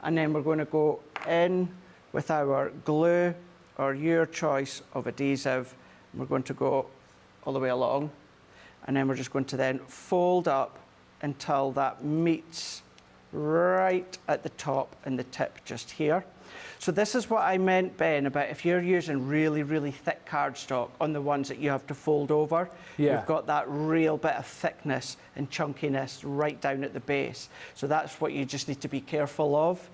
S1: and then we're going to go in with our glue or your choice of adhesive. We're going to go all the way along, and then we're just going to then fold up until that meets right at the top and the tip just here. So this is what I meant, Ben, about if you're using really, really thick cardstock on the ones that you have to fold over, you've got that real bit of thickness and chunkiness right down at the base. So that's what you just need to be careful of.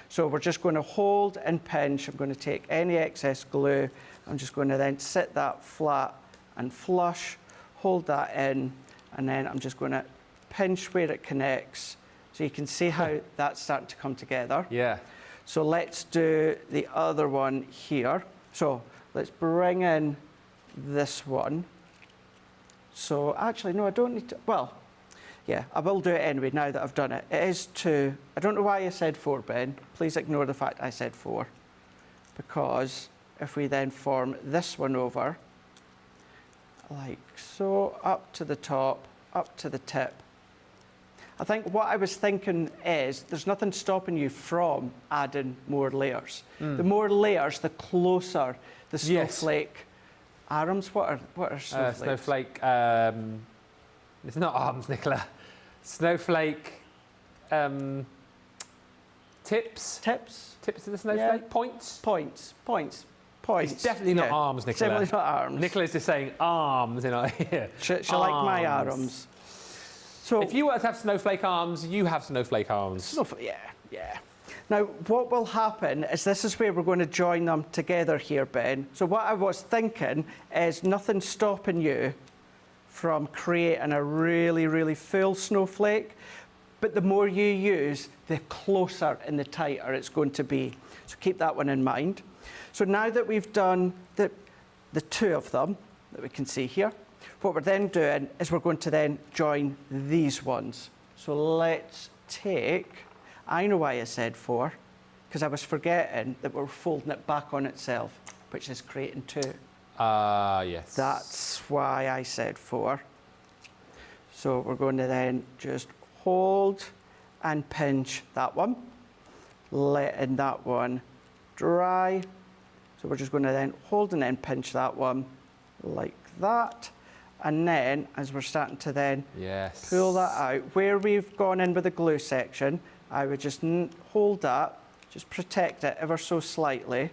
S1: So we're just going to hold and pinch. I'm going to take any excess glue. I'm just going to then sit that flat and flush, hold that in, and then I'm just going to pinch where it connects. So you can see how that's starting to come together. Yeah. So let's do the other one here. So let's bring in this one. So actually, no, I don't need to, well, yeah, I will do it anyway now that I've done it. It is 2. I don't know why I said 4, Ben. Please ignore the fact I said 4. Because if we then form this one over, like so, up to the top, up to the tip. I think what I was thinking is there's nothing stopping you from adding more layers. The more layers, the closer the snowflake arms. What are snowflakes? Snowflake. It's not arms, Nicola. Snowflake. Tips. Tips. Tips of the snowflake. Yeah. Points. Points. Points. Points. It's definitely not arms, Nicola.
S2: Definitely not arms.
S1: Nicola's just saying arms in our ear.
S2: She like my arms. So
S1: if you were to have snowflake arms, you have snowflake arms.
S2: Yeah. Now, what will happen is this is where we're going to join them together here, Ben. So what I was thinking is nothing stopping you from creating a really, really full snowflake. But the more you use, the closer and the tighter it's going to be. So keep that one in mind. So now that we've done the 2 of them that we can see here, what we're then doing is we're going to then join these ones. So let's take, I know why I said 4, because I was forgetting that we're folding it back on itself, which is creating 2.
S1: Yes.
S2: That's why I said 4. So we're going to then just hold and pinch that one, letting that one dry. So we're just going to then hold and then pinch that one like that. And then, as we're starting to then
S1: Yes.
S2: pull that out, where we've gone in with the glue section, I would just hold that, just protect it ever so slightly,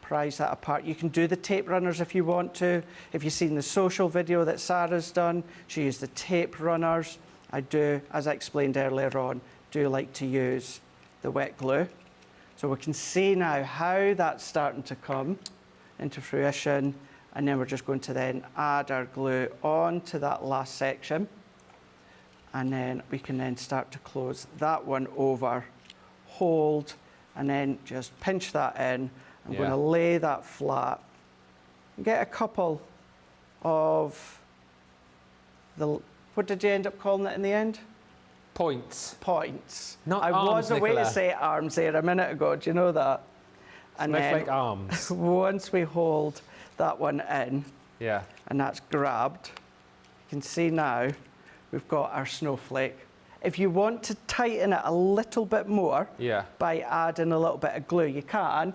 S2: prise that apart. You can do the tape runners if you want to. If you've seen the social video that Sarah's done, she used the tape runners. I do, as I explained earlier on, do like to use the wet glue. So we can see now how that's starting to come into fruition. And then we're just going to then add our glue onto that last section. And then we can then start to close that one over, hold, and then just pinch that in. I'm going to lay that flat and get a couple of the, what did you end up calling it in the end?
S1: Points.
S2: Points.
S1: Not
S2: I
S1: arms,
S2: was away to
S1: Nicola.
S2: say arms there a minute ago, do you know that? And
S1: Snowflake
S2: then
S1: arms.
S2: once we hold that one in,
S1: Yeah.
S2: and that's grabbed, you can see now we've got our snowflake. If you want to tighten it a little bit more
S1: Yeah.
S2: by adding a little bit of glue, you can.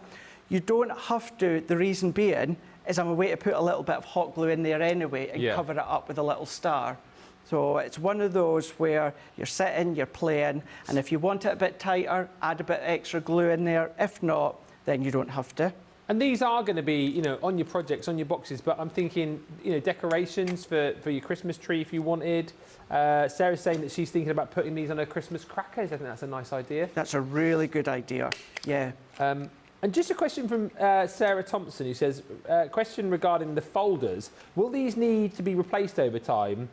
S2: You don't have to. The reason being is I'm away to put a little bit of hot glue in there anyway and cover it up with a little star. So it's one of those where you're sitting, you're playing, and if you want it a bit tighter, add a bit extra glue in there. If not, then you don't have to.
S1: And these are going to be, you know, on your projects, on your boxes, but I'm thinking, you know, decorations for your Christmas tree if you wanted. Sarah's saying that she's thinking about putting these on her Christmas crackers. I think that's a nice idea.
S2: That's a really good idea, yeah.
S1: And just a question from Sarah Thompson, who says, question regarding the folders. Will these need to be replaced over time,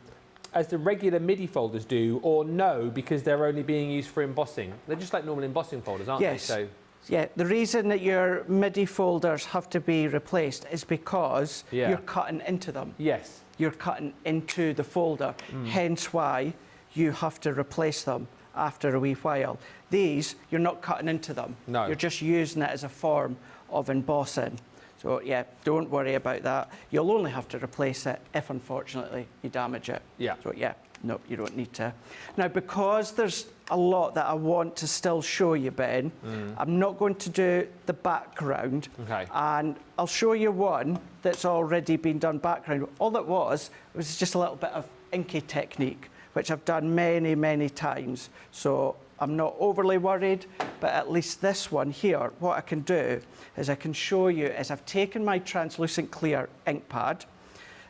S1: as the regular MIDI folders do, or no, because they're only being used for embossing? They're just like normal embossing folders, aren't they? So,
S2: yeah, the reason that your MIDI folders have to be replaced is because you're cutting into them.
S1: yes.
S2: You're cutting into the folder, hence why you have to replace them after a wee while. These, you're not cutting into them.
S1: No.
S2: You're just using it as a form of embossing. So yeah, don't worry about that. You'll only have to replace it if, unfortunately, you damage it.
S1: Yeah.
S2: So yeah, no, you don't need to. Now, because there's a lot that I want to still show you, Ben, I'm not going to do the background.
S1: Okay.
S2: And I'll show you one that's already been done background. All that was just a little bit of inky technique, which I've done many, many times. So I'm not overly worried, but at least this one here, what I can do is I can show you is I've taken my translucent clear ink pad.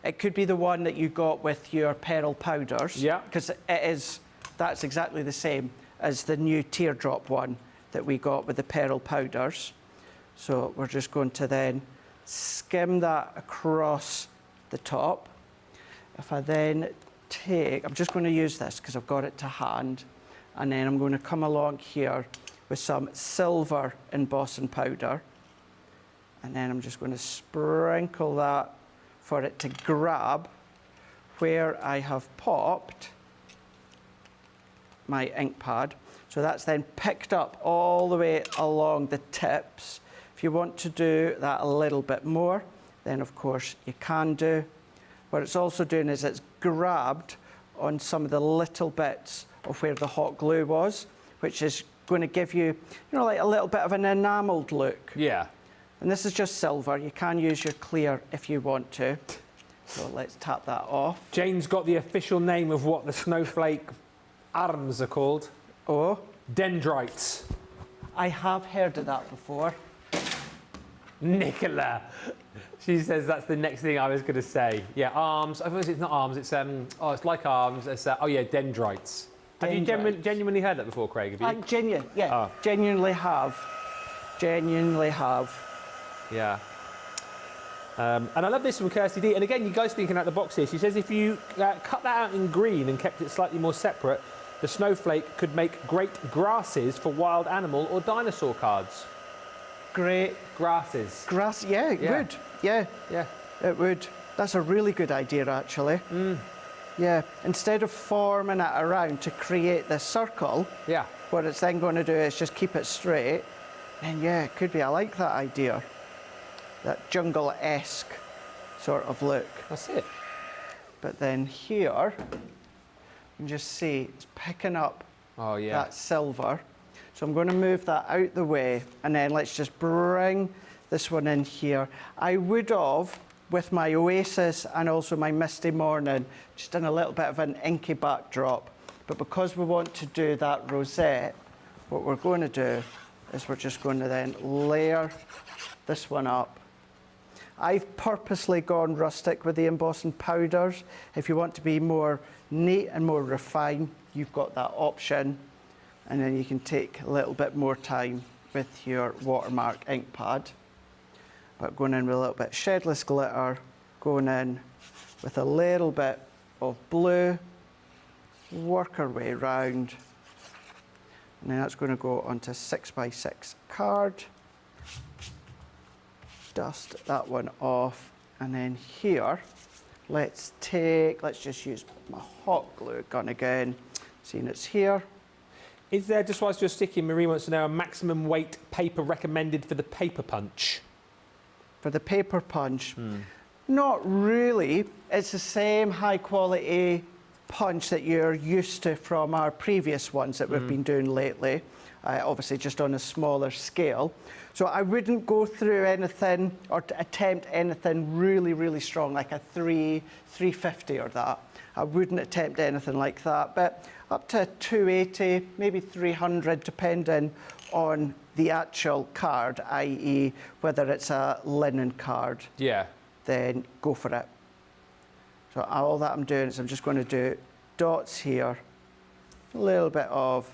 S2: It could be the one that you got with your pearl powders.
S1: Yeah.
S2: Because that's exactly the same as the new teardrop one that we got with the pearl powders. So we're just going to then skim that across the top. If I then I'm just going to use this because I've got it to hand, and then I'm going to come along here with some silver embossing powder, and then I'm just going to sprinkle that for it to grab where I have popped my ink pad. So that's then picked up all the way along the tips. If you want to do that a little bit more, then of course you can do. What it's also doing is it's grabbed on some of the little bits of where the hot glue was, which is going to give you, like a little bit of an enameled look.
S1: Yeah.
S2: And this is just silver. You can use your clear if you want to. So let's tap that off.
S1: Jane's got the official name of what the snowflake arms are called.
S2: Oh,
S1: Dendrites.
S2: I have heard of that before.
S1: Nicola. She says that's the next thing I was going to say. Yeah, arms. I suppose it's not arms. It's it's like arms. It's dendrites. Have you genuinely heard that before, Craig? Have you?
S2: Genuinely have. Genuinely have.
S1: Yeah. And I love this from Kirsty D. And again, you guys thinking out the box here. She says if you cut that out in green and kept it slightly more separate, the snowflake could make great grasses for wild animal or dinosaur cards.
S2: Great.
S1: Grasses.
S2: Grass, yeah, it would. Yeah.
S1: Yeah.
S2: It would. That's a really good idea, actually. Yeah. Instead of forming it around to create this circle,
S1: Yeah.
S2: what it's then going to do is just keep it straight. And yeah, it could be. I like that idea. That jungle-esque sort of look.
S1: That's it.
S2: But then here, you can just see it's picking up
S1: Oh, yeah.
S2: that silver. So I'm going to move that out the way, and then let's just bring this one in here. I would have, with my Oasis and also my Misty Morning, just done a little bit of an inky backdrop. But because we want to do that rosette, what we're going to do is we're just going to then layer this one up. I've purposely gone rustic with the embossing powders. If you want to be more neat and more refined, you've got that option. And then you can take a little bit more time with your watermark ink pad. But going in with a little bit of shedless glitter, going in with a little bit of blue, work our way round. And then that's going to go onto a 6x6 card. Dust that one off. And then here, let's just use my hot glue gun again, seeing it's here.
S1: Is there, just whilst you're sticking, Marie wants to know, a maximum weight paper recommended for the paper punch?
S2: For the paper punch, not really. It's the same high quality punch that you're used to from our previous ones that we've been doing lately, obviously just on a smaller scale. So I wouldn't go through anything or attempt anything really, really strong, like a 350 or that. I wouldn't attempt anything like that, but up to 280, maybe 300, depending on the actual card, i.e. whether it's a linen card.
S1: Yeah.
S2: Then go for it. So all that I'm doing is I'm just going to do dots here, a little bit of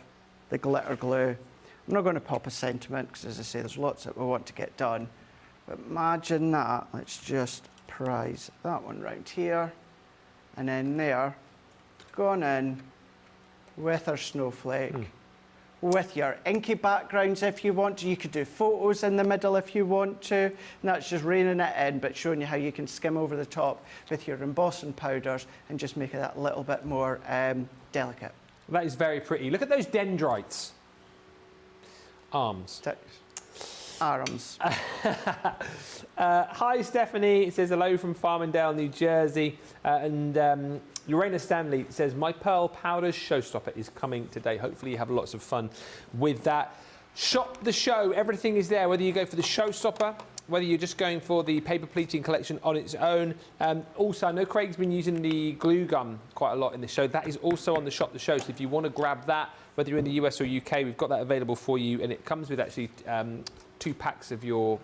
S2: the glitter glue. I'm not going to pop a sentiment because, as I say, there's lots that we want to get done. But imagine that. Let's just prise that one round here. And then there, gone in with our snowflake, with your inky backgrounds if you want to. You could do photos in the middle if you want to. And that's just reining it in, but showing you how you can skim over the top with your embossing powders and just make it that little bit more delicate.
S1: That is very pretty. Look at those dendrites. Arms.
S2: Arms.
S1: Hi, Stephanie. It says hello from Farmingdale, New Jersey. Lorena Stanley says, my Pearl Powders showstopper is coming today. Hopefully you have lots of fun with that. Shop the show. Everything is there, whether you go for the showstopper, whether you're just going for the paper pleating collection on its own. Also, I know Craig's been using the glue gun quite a lot in the show. That is also on the Shop the Show. So if you want to grab that, whether you're in the US or UK, we've got that available for you. And it comes with actually 2 packs of your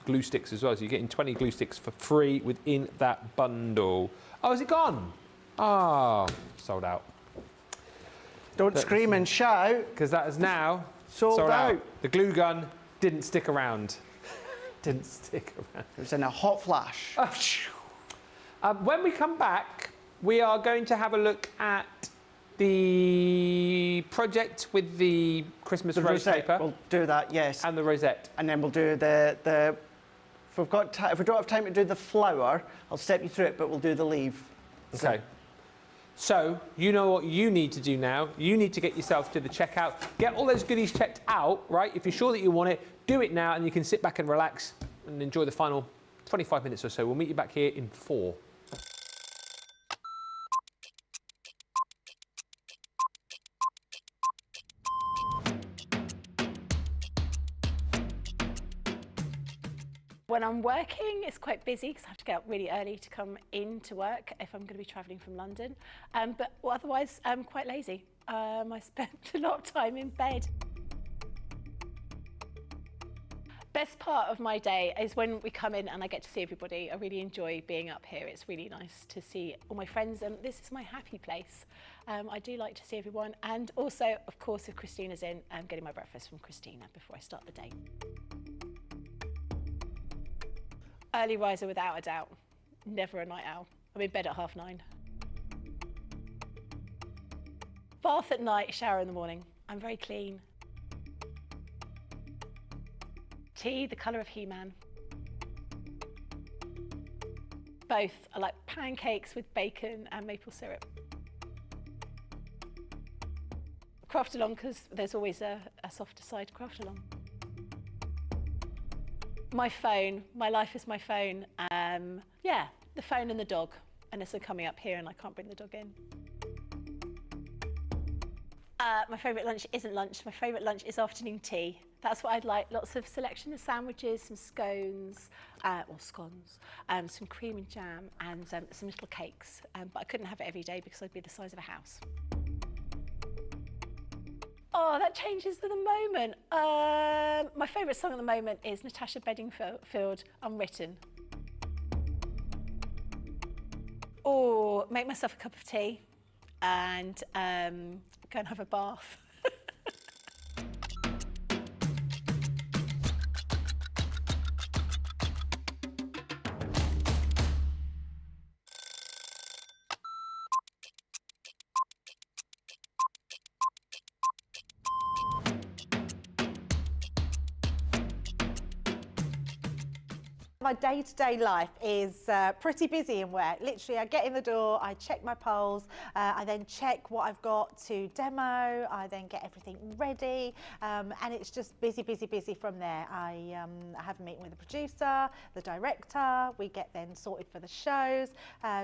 S1: glue sticks as well. So you're getting 20 glue sticks for free within that bundle. Oh, is it gone? Ah, sold out.
S2: Don't scream and shout.
S1: Because that is now
S2: sold out.
S1: The glue gun didn't stick around. Didn't stick around.
S2: It was in a hot flash.
S1: When we come back, we are going to have a look at the project with the Christmas rose paper.
S2: We'll do that, yes.
S1: And the rosette.
S2: And then we'll do the if we don't have time to do the flower, I'll step you through it, but we'll do the leaf.
S1: Okay. So, you know what you need to do now. You need to get yourself to the checkout. Get all those goodies checked out, right? If you're sure that you want it, do it now and you can sit back and relax and enjoy the final 25 minutes or so. We'll meet you back here in 4.
S6: When I'm working, it's quite busy because I have to get up really early to come in to work if I'm going to be travelling from London. But otherwise, I'm quite lazy. I spend a lot of time in bed. Best part of my day is when we come in and I get to see everybody. I really enjoy being up here. It's really nice to see all my friends, and this is my happy place. I do like to see everyone, and also, of course, if Christina's in, I'm getting my breakfast from Christina before I start the day. Early riser without a doubt, never a night owl. I'm in bed at 9:30. Bath at night, shower in the morning. I'm very clean. Tea, the colour of He-Man. Both. I like pancakes with bacon and maple syrup. Craft along, because there's always a softer side to craft along. My phone, my life is my phone. Yeah, the phone and the dog, unless I'm coming up here and I can't bring the dog in. My favourite lunch isn't lunch. My favourite lunch is afternoon tea. That's what I'd like. Lots of selection of sandwiches, some scones, or scones, some cream and jam, and some little cakes. But I couldn't have it every day because I'd be the size of a house. Oh, that changes for the moment. My favourite song at the moment is Natasha Bedingfield, Unwritten. Or make myself a cup of tea and go and have a bath.
S7: My day-to-day life is pretty busy in work. Literally, I get in the door, I check my polls, I then check what I've got to demo, I then get everything ready, and it's just busy, busy, busy from there. I have a meeting with the producer, the director, we get then sorted for the shows,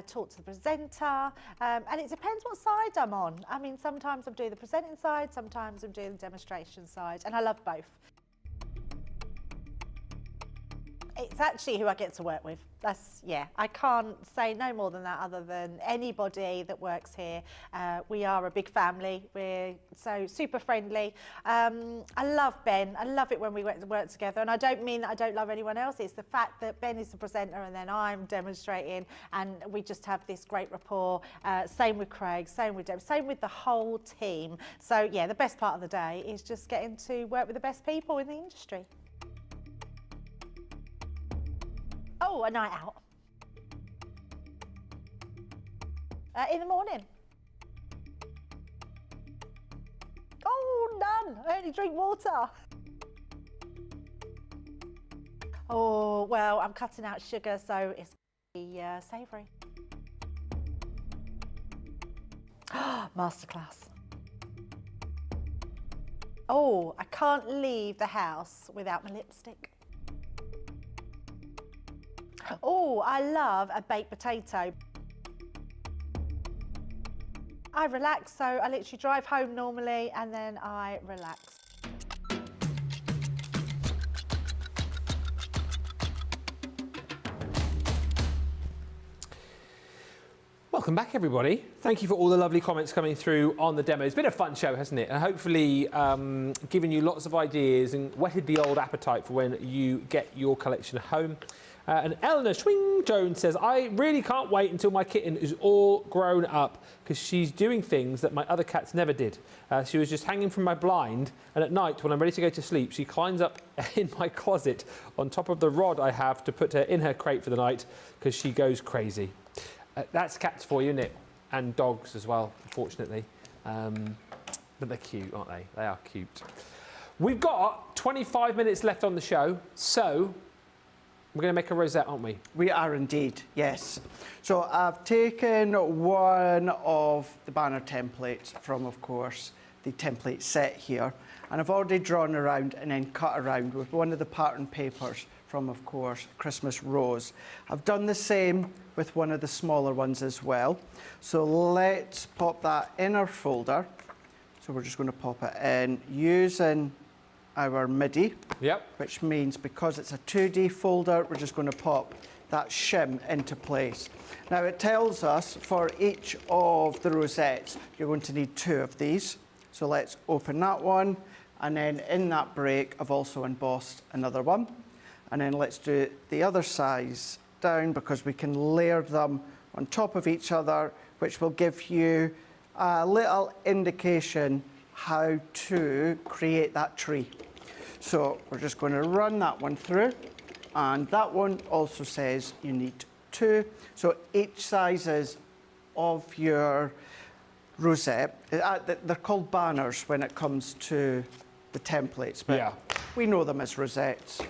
S7: talk to the presenter, and it depends what side I'm on. I mean, sometimes I'm doing the presenting side, sometimes I'm doing the demonstration side, and I love both. It's actually who I get to work with. That's, yeah, I can't say no more than that other than anybody that works here. We are a big family. We're so super friendly. I love Ben. I love it when we work together. And I don't mean that I don't love anyone else. It's the fact that Ben is the presenter and then I'm demonstrating and we just have this great rapport. Same with Craig, same with Deb, same with the whole team. So yeah, the best part of the day is just getting to work with the best people in the industry. Oh, a night out. In the morning. Oh, none. I only drink water. Oh, well, I'm cutting out sugar, so it's savoury. Masterclass. Oh, I can't leave the house without my lipstick. Oh, I love a baked potato. I relax, so I literally drive home normally and then I relax.
S1: Welcome back, everybody. Thank you for all the lovely comments coming through on the demo. It's been a fun show, hasn't it? And hopefully given you lots of ideas and whetted the old appetite for when you get your collection home. And Eleanor Swing Jones says, I really can't wait until my kitten is all grown up because she's doing things that my other cats never did. She was just hanging from my blind, and at night when I'm ready to go to sleep, she climbs up in my closet on top of the rod I have to put her in her crate for the night because she goes crazy. That's cats for you, isn't it? And dogs as well, unfortunately. But they're cute, aren't they? They are cute. We've got 25 minutes left on the show, so we're going to make a rosette, aren't we?
S2: We are indeed, yes. So I've taken one of the banner templates from, of course, the template set here, and I've already drawn around and then cut around with one of the pattern papers from, of course, Christmas Rose. I've done the same with one of the smaller ones as well. So let's pop that in our folder. So we're just going to pop it in using our MIDI, which means because it's a 2D folder, we're just going to pop that shim into place. Now it tells us for each of the rosettes, you're going to need 2 of these. So let's open that one, and then in that break, I've also embossed another one. And then let's do the other size down because we can layer them on top of each other, which will give you a little indication how to create that tree. So we're just going to run that one through, and that one also says you need 2. So each sizes of your rosette, they're called banners when it comes to the templates, but we know them as rosettes.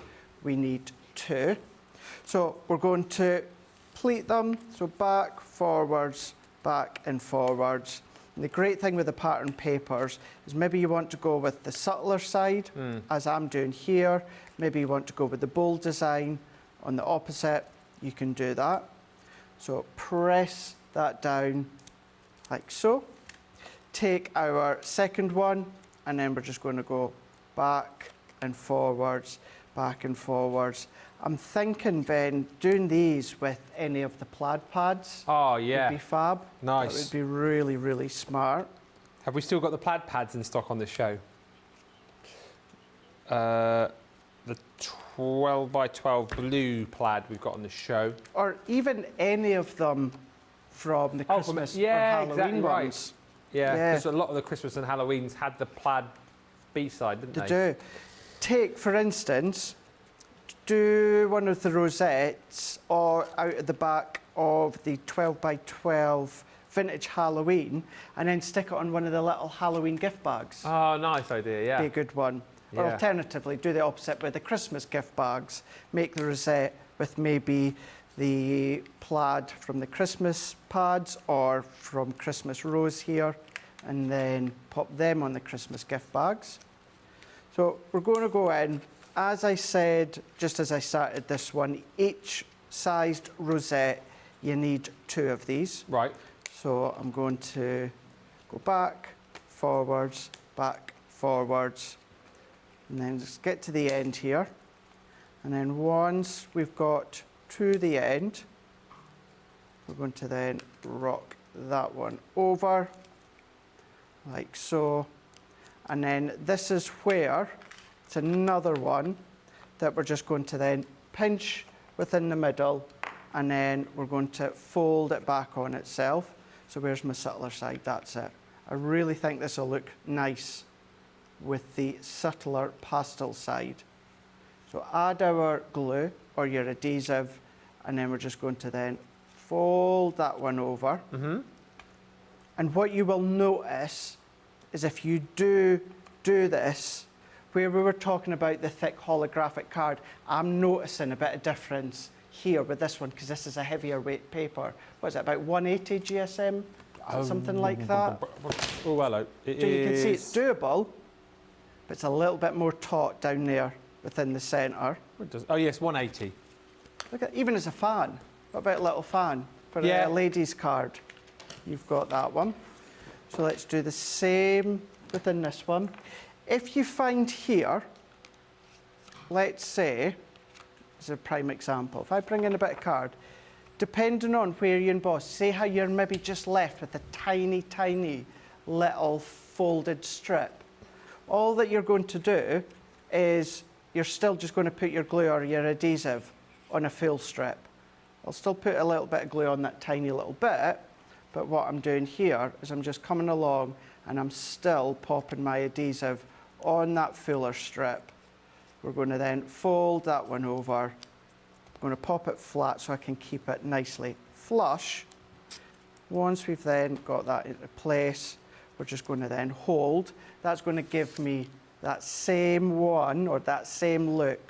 S2: We need 2. So we're going to pleat them, so back, forwards, back and forwards. And the great thing with the pattern papers is maybe you want to go with the subtler side, as I'm doing here. Maybe you want to go with the bold design on the opposite. You can do that. So press that down like so. take our second one, and then we're just going to go back and forwards, back and forwards. I'm thinking, Ben, doing these with any of the plaid pads
S1: Oh,
S2: would
S1: yeah.
S2: be fab.
S1: Nice.
S2: That would be really, really smart.
S1: Have we still got the plaid pads in stock on this show? The 12 by 12 blue plaid we've got on the show.
S2: Or even any of them from the
S1: Oh, from-
S2: Christmas
S1: yeah,
S2: or Halloween
S1: exactly right.
S2: ones.
S1: Yeah,
S2: Yeah.
S1: because a lot of the Christmas and Halloweens had the plaid B-side, didn't
S2: To
S1: they?
S2: do. Take, for instance, do one of the rosettes or out at the back of the 12 by 12 vintage Halloween, and then stick it on one of the little Halloween gift bags.
S1: Oh, nice idea, yeah.
S2: Be a good one. Or
S1: Yeah.
S2: alternatively, do the opposite with the Christmas gift bags. Make the rosette with maybe the plaid from the Christmas pads or from Christmas Rose here, and then pop them on the Christmas gift bags. So we're going to go in, as I said, just as I started this one, each sized rosette, you need 2 of these.
S1: Right.
S2: So I'm going to go back, forwards, and then just get to the end here. And then once we've got to the end, we're going to then rock that one over, like so. And then this is where, it's another one that we're just going to then pinch within the middle, and then we're going to fold it back on itself. So where's my subtler side? That's it. I really think this will look nice with the subtler pastel side. So add our glue or your adhesive, and then we're just going to then fold that one over. And what you will notice is if you do this, where we were talking about the thick holographic card, I'm noticing a bit of difference here with this one, because this is a heavier weight paper. What is it, about 180 GSM? Something like that.
S1: Oh, hello.
S2: You can see it's doable, but it's a little bit more taut down there within the centre.
S1: Oh, yes, 180.
S2: Look at, even as a fan. What about a little fan for
S1: Yeah.
S2: a ladies' card? You've got that one. So let's do the same within this one. If you find here, let's say, as a prime example, if I bring in a bit of card, depending on where you emboss, say how you're maybe just left with a tiny, tiny little folded strip. All that you're going to do is you're still just going to put your glue or your adhesive on a full strip. I'll still put a little bit of glue on that tiny little bit, but what I'm doing here is I'm just coming along and I'm still popping my adhesive on that fuller strip. We're going to then fold that one over. I'm going to pop it flat so I can keep it nicely flush. Once we've then got that into place, we're just going to then hold. That's going to give me that same one or that same look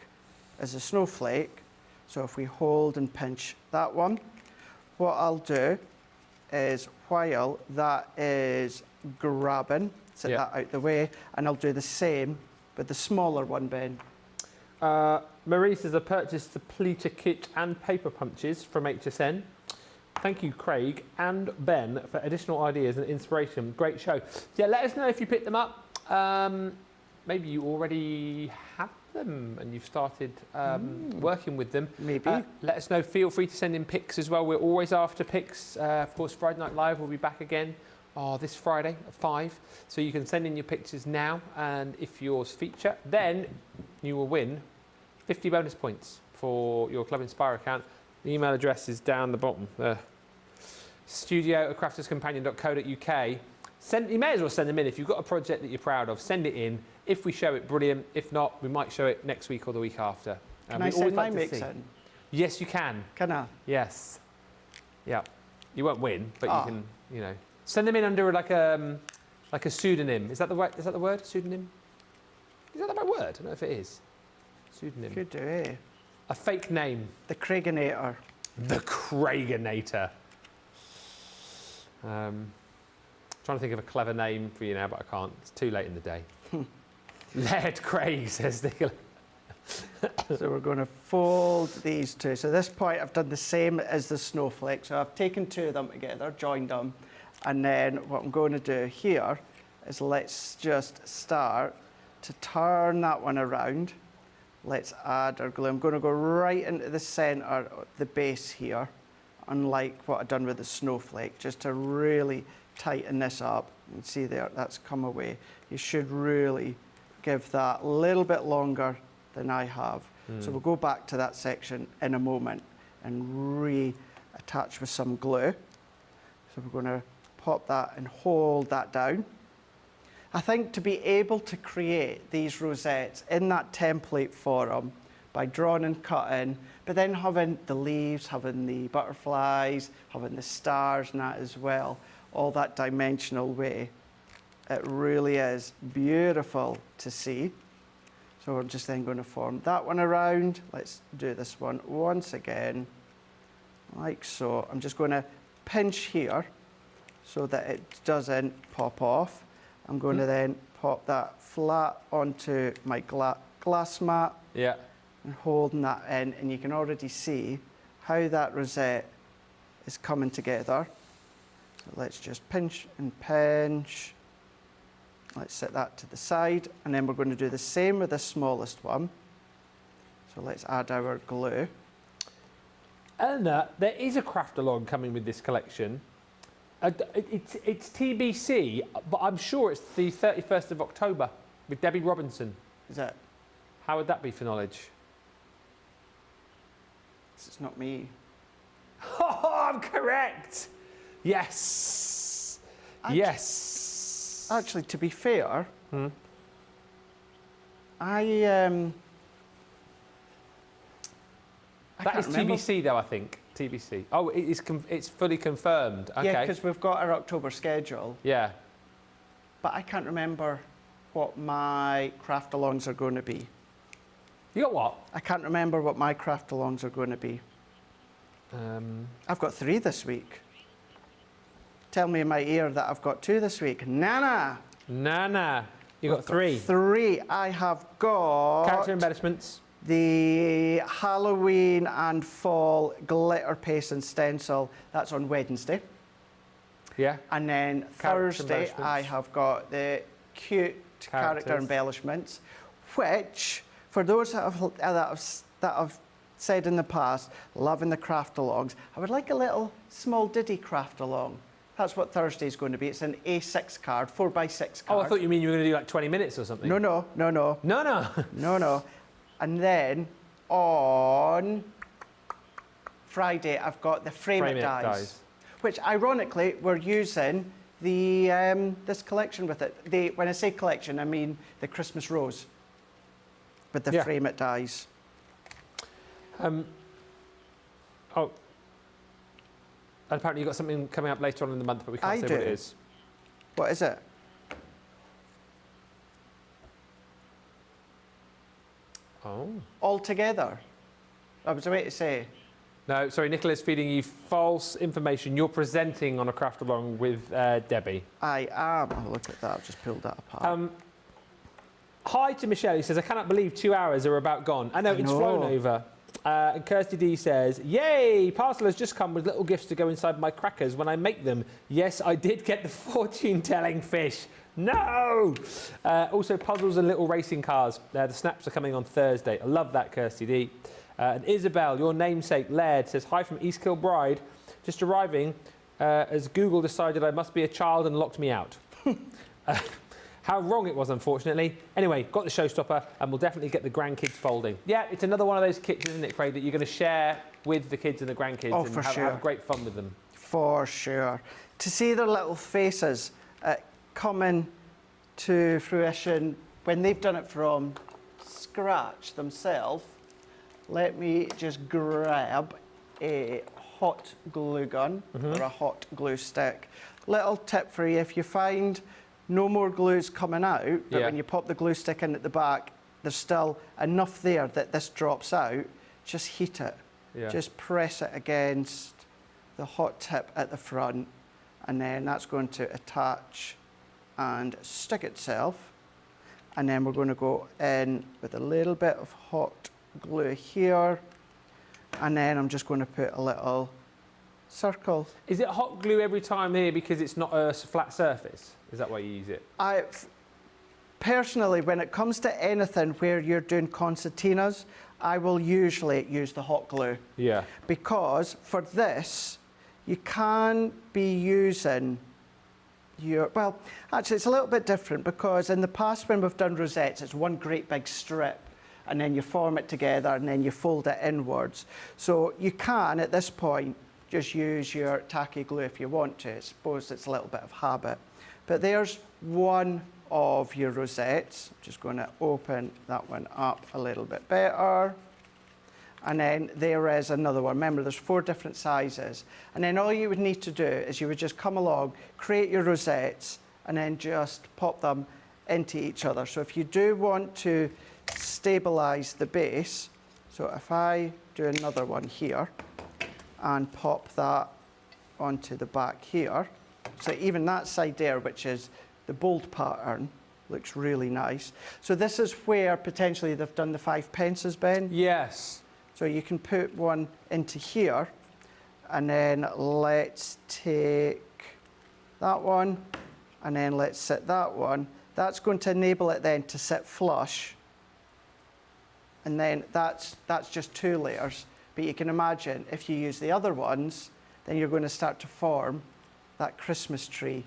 S2: as a snowflake. So if we hold and pinch that one, what I'll do is while that is grabbing, set that out the way, and I'll do the same with the smaller one, Ben.
S1: Marie says, I purchased the Pleater kit and paper punches from HSN. Thank you, Craig and Ben, for additional ideas and inspiration. Great show. Yeah, let us know if you picked them up. Maybe you already have them and you've started working with them.
S2: Maybe.
S1: Let us know. Feel free to send in pics as well. We're always after pics. Of course, Friday Night Live will be back again this Friday at 5. So you can send in your pictures now, and if yours feature, then you will win 50 bonus points for your Club Inspire account. The email address is down the bottom there. studio@crafterscompanion.co.uk. You may as well send them in. If you've got a project that you're proud of, send it in. If we show it, brilliant. If not, we might show it next week or the week after.
S2: Can I send my mix in?
S1: Yes, you can.
S2: Can I?
S1: Yes. Yeah. You won't win, but you can, you know. Send them in under like a pseudonym. Is that the word? Is that the word? Pseudonym? Is that the right word? I don't know if it is. Pseudonym.
S2: Could do, eh?
S1: A fake name.
S2: The Craiginator.
S1: The Craiginator. Trying to think of a clever name for you now, but I can't. It's too late in the day. Laird Craig, says Nicola.
S2: So we're going to fold these two. So at this point, I've done the same as the snowflake. So I've taken two of them together, joined them, And then what I'm going to do here is let's just start to turn that one around. Let's add our glue. I'm going to go right into the centre, the base here, unlike what I've done with the snowflake, just to really tighten this up. You can see there, that's come away. You should really give that a little bit longer than I have. So we'll go back to that section in a moment and reattach with some glue. So we're going to pop that and hold that down. I think to be able to create these rosettes in that template form by drawing and cutting, but then having the leaves, having the butterflies, having the stars and that as well, all that dimensional way, it really is beautiful to see. So we're just then going to form that one around. Let's do this one once again, like so. I'm just going to pinch here so that it doesn't pop off. I'm going to then pop that flat onto my glass mat.
S1: Yeah.
S2: And holding that in, and you can already see how that rosette is coming together. So let's just pinch and pinch. Let's set that to the side, and then we're going to do the same with the smallest one. So let's add our glue.
S1: Eleanor, there is a craft along coming with this collection. It's TBC, but I'm sure it's the 31st of October with Debbie Robinson.
S2: Is that?
S1: How would that be for knowledge?
S2: It's not me.
S1: Oh, I'm correct. Yes. Yes.
S2: Actually, to be fair, I
S1: That is
S2: can't remember.
S1: TBC though, I think. TBC. Oh, it's fully confirmed. Okay.
S2: Yeah, because we've got our October schedule,
S1: Yeah.
S2: but I can't remember what my craft alongs are going to be.
S1: You got what?
S2: I can't remember what my craft alongs are going to be. I've got 3 this week. Tell me in my ear that I've got 2 this week. Nana!
S1: Nana. You got 3.
S2: 3. I have got
S1: Character embellishments.
S2: the Halloween and fall glitter paste and stencil. That's on Wednesday.
S1: Yeah.
S2: And then
S1: Character
S2: Thursday,
S1: embellishments.
S2: I have got the cute character
S1: Characters.
S2: embellishments, which, for those that have said in the past, loving the craft alongs, I would like a little small ditty craft along. That's what Thursday's going to be. It's an A6 card, 4x6 card.
S1: Oh, I thought you mean you were going to do like 20 minutes or something.
S2: No.
S1: No, no.
S2: No. And then on Friday, I've got the frame it dies, which ironically we're using the this collection with it. When I say collection, I mean the Christmas rose with the frame it dies.
S1: Oh. And apparently you've got something coming up later on in the month, but we can't say what it is.
S2: What is it?
S1: Oh.
S2: All together. I was about to say.
S1: No, sorry, Nicola's feeding you false information. You're presenting on a craft along with Debbie.
S2: I am. Oh, look at that. I've just pulled that apart.
S1: Hi to Michelle, who says, I cannot believe 2 hours are about gone. I know, it's flown over. And Kirsty D says, yay, parcel has just come with little gifts to go inside my crackers when I make them. Yes, I did get the fortune-telling fish. No! Also, puzzles and little racing cars. The snaps are coming on Thursday. I love that, Kirsty D. And Isabel, your namesake, Laird, says, hi from East Kilbride. Just arriving as Google decided I must be a child and locked me out. How wrong it was, unfortunately. Anyway, got the showstopper, and we'll definitely get the grandkids folding. Yeah, it's another one of those kits, isn't it, Craig, that you're going to share with the kids and the grandkids and have great fun with them.
S2: For sure. To see their little faces coming to fruition when they've done it from scratch themselves, let me just grab a hot glue gun or a hot glue stick. Little tip for you, if you find no more glue's coming out, but when you pop the glue stick in at the back, there's still enough there that this drops out, just heat it.
S1: Yeah.
S2: Just press it against the hot tip at the front, and then that's going to attach and stick itself. And then we're going to go in with a little bit of hot glue here, and then I'm just going to put a little circle.
S1: Is it hot glue every time here because it's not a flat surface? Is that why you use it?
S2: Personally, when it comes to anything where you're doing concertinas, I will usually use the hot glue.
S1: Yeah.
S2: Because for this, you can be using well, actually it's a little bit different because in the past when we've done rosettes, it's one great big strip and then you form it together and then you fold it inwards. So you can, at this point, just use your tacky glue if you want to. I suppose it's a little bit of habit. But there's one of your rosettes. I'm just going to open that one up a little bit better. And then there is another one. Remember, there's 4 different sizes. And then all you would need to do is you would just come along, create your rosettes, and then just pop them into each other. So if you do want to stabilize the base, so if I do another one here and pop that onto the back here, so even that side there, which is the bold pattern, looks really nice. So this is where potentially they've done the 5 pences, Ben.
S1: Yes.
S2: So you can put one into here, and then let's take that one, and then let's sit that one. That's going to enable it then to sit flush, and then that's just 2 layers. But you can imagine if you use the other ones, then you're going to start to form that Christmas tree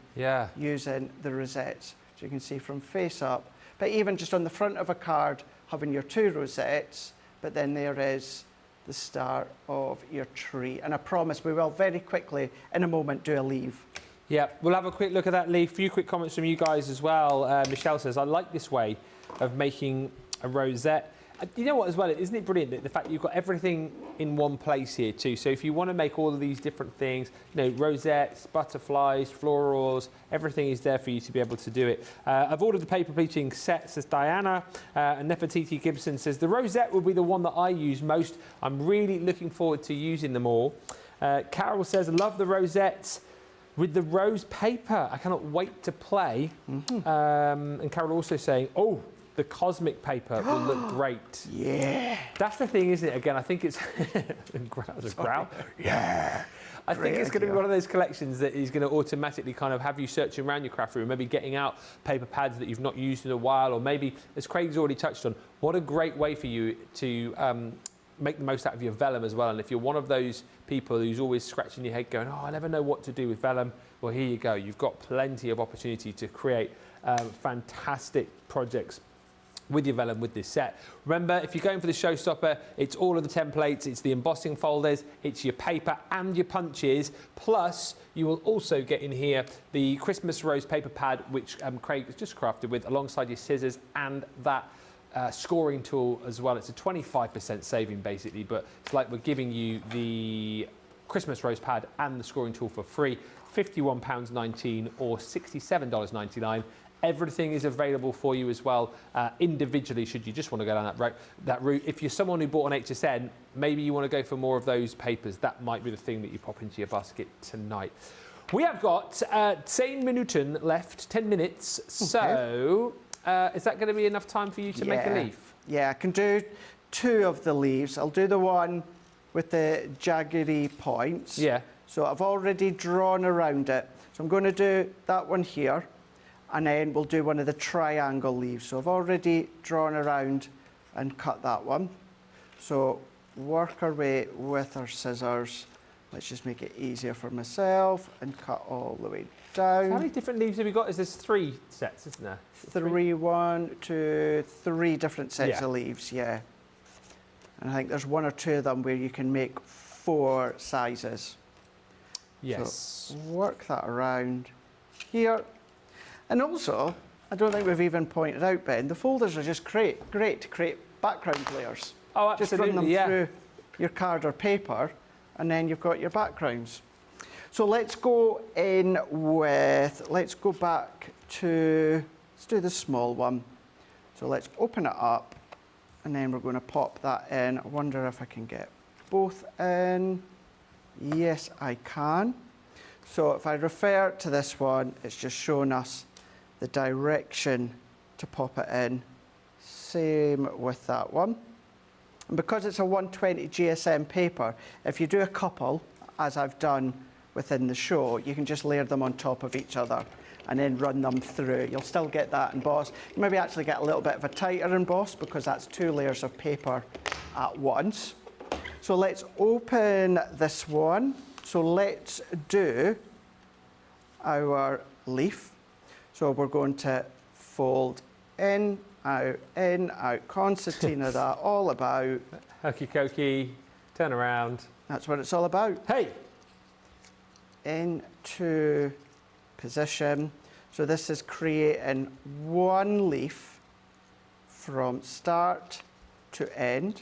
S2: using the rosettes. So you can see from face up, but even just on the front of a card, having your 2 rosettes, but then there is the start of your tree. And I promise we will very quickly, in a moment, do a leaf.
S1: Yeah, we'll have a quick look at that leaf. A few quick comments from you guys as well. Michelle says, I like this way of making a rosette. You know what as well, isn't it brilliant, the fact that you've got everything in one place here too. So if you want to make all of these different things, you know, rosettes, butterflies, florals, everything is there for you to be able to do it. I've ordered the paper pleating set, says Diana. And Nefertiti Gibson says, the rosette will be the one that I use most. I'm really looking forward to using them all. Carol says, I love the rosettes with the rose paper. I cannot wait to play. And Carol also saying, oh, the cosmic paper will look great.
S2: Yeah.
S1: That's the thing, isn't it? Again, I think it's... growl? Yeah. I think it's going to be one of those collections that is going to automatically kind of have you searching around your craft room, maybe getting out paper pads that you've not used in a while, or maybe, as Craig's already touched on, what a great way for you to make the most out of your vellum as well. And if you're one of those people who's always scratching your head going, oh, I never know what to do with vellum, well, here you go. You've got plenty of opportunity to create fantastic projects with your vellum with this set. Remember, if you're going for the showstopper, it's all of the templates, it's the embossing folders, it's your paper and your punches, plus you will also get in here the Christmas rose paper pad, which Craig has just crafted with, alongside your scissors and that scoring tool as well. It's a 25% saving basically, but it's like we're giving you the Christmas rose pad and the scoring tool for free, £51.19 or $67.99. Everything is available for you as well, individually, should you just want to go down that route. If you're someone who bought an HSN, maybe you want to go for more of those papers. That might be the thing that you pop into your basket tonight. We have got 10 minuten left, 10 minutes. Okay. So is that going to be enough time for you to make a leaf?
S2: Yeah, I can do 2 of the leaves. I'll do the one with the jaggedy points.
S1: Yeah.
S2: So I've already drawn around it. So I'm going to do that one here. And then we'll do one of the triangle leaves. So I've already drawn around and cut that one. So work our way with our scissors. Let's just make it easier for myself and cut all the way down.
S1: How many different leaves have we got? Is there's 3 sets, isn't there?
S2: 3, 1, 2, 3 different sets of leaves, yeah. And I think there's 1 or 2 of them where you can make 4 sizes.
S1: Yes.
S2: So work that around here. And also, I don't think we've even pointed out, Ben, the folders are just great to create background layers.
S1: Oh, absolutely,
S2: just run them through your card or paper, and then you've got your backgrounds. So let's go in with, let's go back to, let's do the small one. So let's open it up, and then we're going to pop that in. I wonder if I can get both in. Yes, I can. So if I refer to this one, it's just showing us the direction to pop it in. Same with that one. And because it's a 120 GSM paper, if you do a couple, as I've done within the show, you can just layer them on top of each other and then run them through. You'll still get that emboss. You maybe actually get a little bit of a tighter emboss because that's 2 layers of paper at once. So let's open this one. So let's do our leaf. So we're going to fold in, out, concertina that all about.
S1: Hokey cokey, turn around.
S2: That's what it's all about.
S1: Hey!
S2: Into position. So this is creating one leaf from start to end.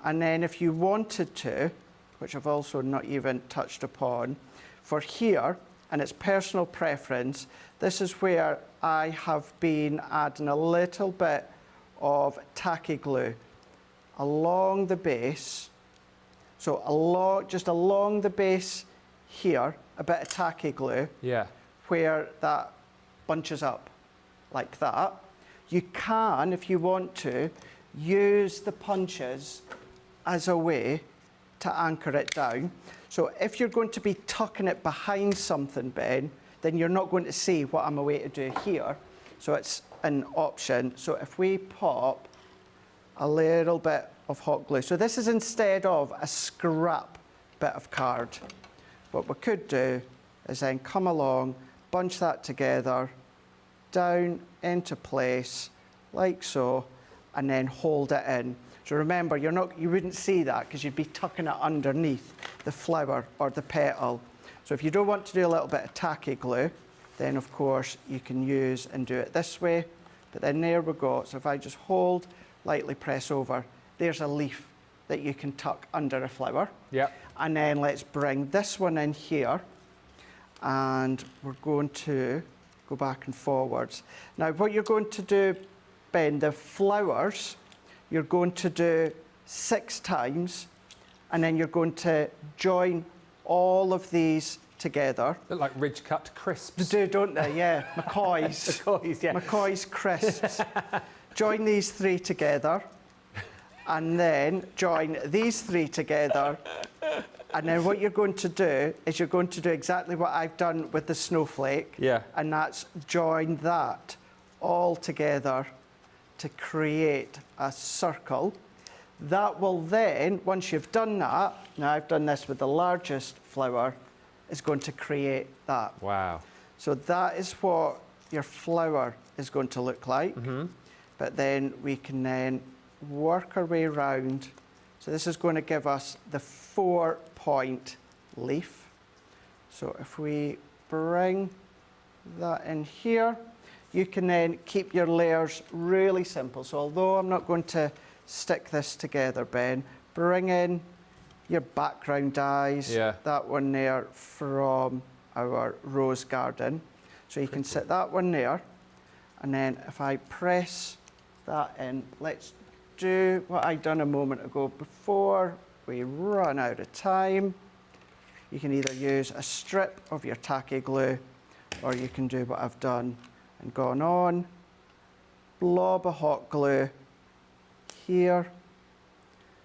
S2: And then if you wanted to, which I've also not even touched upon, for here, and it's personal preference, this is where I have been adding a little bit of tacky glue along the base. So just along the base here, a bit of tacky glue.
S1: Yeah.
S2: Where that bunches up like that. You can, if you want to, use the punches as a way to anchor it down. So if you're going to be tucking it behind something, Ben, then you're not going to see what I'm away to do here. So it's an option. So if we pop a little bit of hot glue. So this is instead of a scrap bit of card. What we could do is then come along, bunch that together, down into place, like so, and then hold it in. So remember, you wouldn't see that because you'd be tucking it underneath the flower or the petal. So if you don't want to do a little bit of tacky glue, then of course you can use and do it this way. But then there we go. So if I just hold, lightly press over, there's a leaf that you can tuck under a flower.
S1: Yep.
S2: And then let's bring this one in here. And we're going to go back and forwards. Now what you're going to do, Ben, the flowers, you're going to do 6 times, and then you're going to join all of these together.
S1: Look like ridge cut crisps.
S2: They do, don't they? Yeah, McCoy's.
S1: McCoy's, yeah.
S2: McCoy's crisps. Join these 3 together, and then join these 3 together. And then what you're going to do is you're going to do exactly what I've done with the snowflake.
S1: Yeah.
S2: And that's join that all together to create a circle. That will then, once you've done that, now I've done this with the largest flower, is going to create that.
S1: Wow.
S2: So that is what your flower is going to look like.
S1: Mm-hmm.
S2: But then we can then work our way around. So this is going to give us the 4-point leaf. So if we bring that in here, you can then keep your layers really simple. So although I'm not going to stick this together, Ben, bring in your background dyes.
S1: Yeah.
S2: That one there from our rose garden. So you can sit that one there. And then if I press that in, let's do what I done a moment ago before we run out of time. You can either use a strip of your tacky glue, or you can do what I've done and gone on, blob of hot glue here.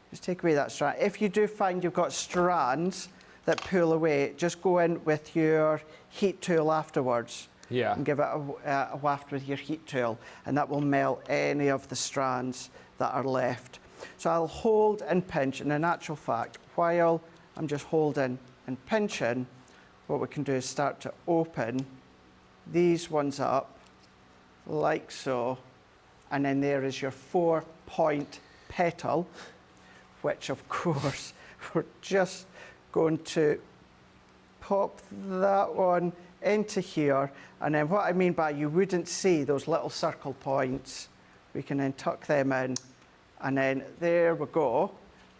S2: Just take away that strand. If you do find you've got strands that pull away, just go in with your heat tool afterwards.
S1: Yeah.
S2: And give it a waft with your heat tool, and that will melt any of the strands that are left. So I'll hold and pinch, and in actual fact, while I'm just holding and pinching, what we can do is start to open these ones up, like so, and then there is your 4-point petal, which of course, we're just going to pop that one into here, and then what I mean by you wouldn't see those little circle points, we can then tuck them in, and then there we go.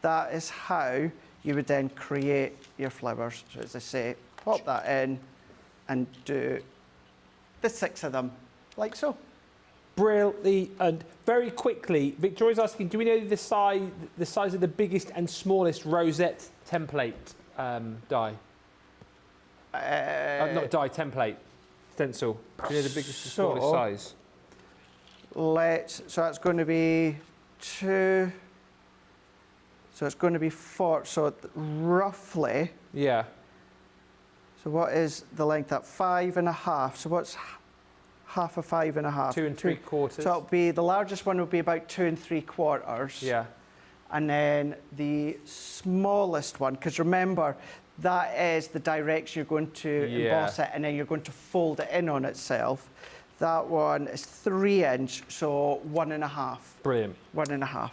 S2: That is how you would then create your flowers. So as I say, pop that in and do the 6 of them, like so.
S1: Brilliant. And very quickly, Victoria's asking, do we know the size of the biggest and smallest rosette template die? Not die, template, stencil. Do you know the biggest and smallest size?
S2: So that's going to be 2. So it's going to be 4, so roughly,
S1: Yeah.
S2: so what is the length at 5.5? So what's half of 5.5?
S1: 2 3/4.
S2: So it'll be, the largest one will be about 2 3/4.
S1: Yeah.
S2: And then the smallest one, because remember, that is the direction you're going to emboss it, and then you're going to fold it in on itself. That one is 3 inch, so 1.5.
S1: Brilliant.
S2: 1.5.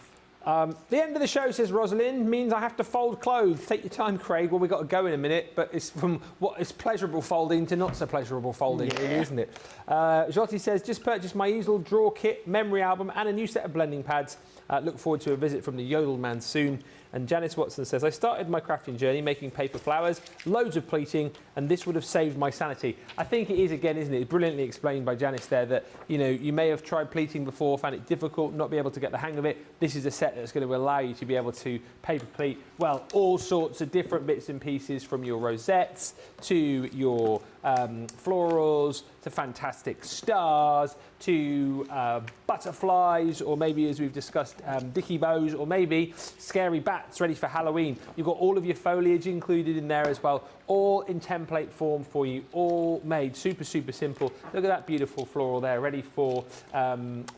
S1: The end of the show, says Rosalind, means I have to fold clothes. Take your time, Craig. Well, we've got to go in a minute, but it's from what is pleasurable folding to not so pleasurable folding, really, isn't it? Jyoti says, just purchased my easel, drawer kit, memory album, and a new set of blending pads. Look forward to a visit from the Yodel Man soon. And Janice Watson says, I started my crafting journey making paper flowers, loads of pleating, and this would have saved my sanity. I think it is, again, isn't it? It's brilliantly explained by Janice there that, you know, you may have tried pleating before, found it difficult, not be able to get the hang of it. This is a set that's going to allow you to be able to paper pleat, well, all sorts of different bits and pieces, from your rosettes to your florals to fantastic stars to butterflies, or maybe, as we've discussed, dicky bows, or maybe scary bats ready for Halloween. You've got all of your foliage included in there as well, all in template form for you, all made super, super simple. Look at that beautiful floral there, ready for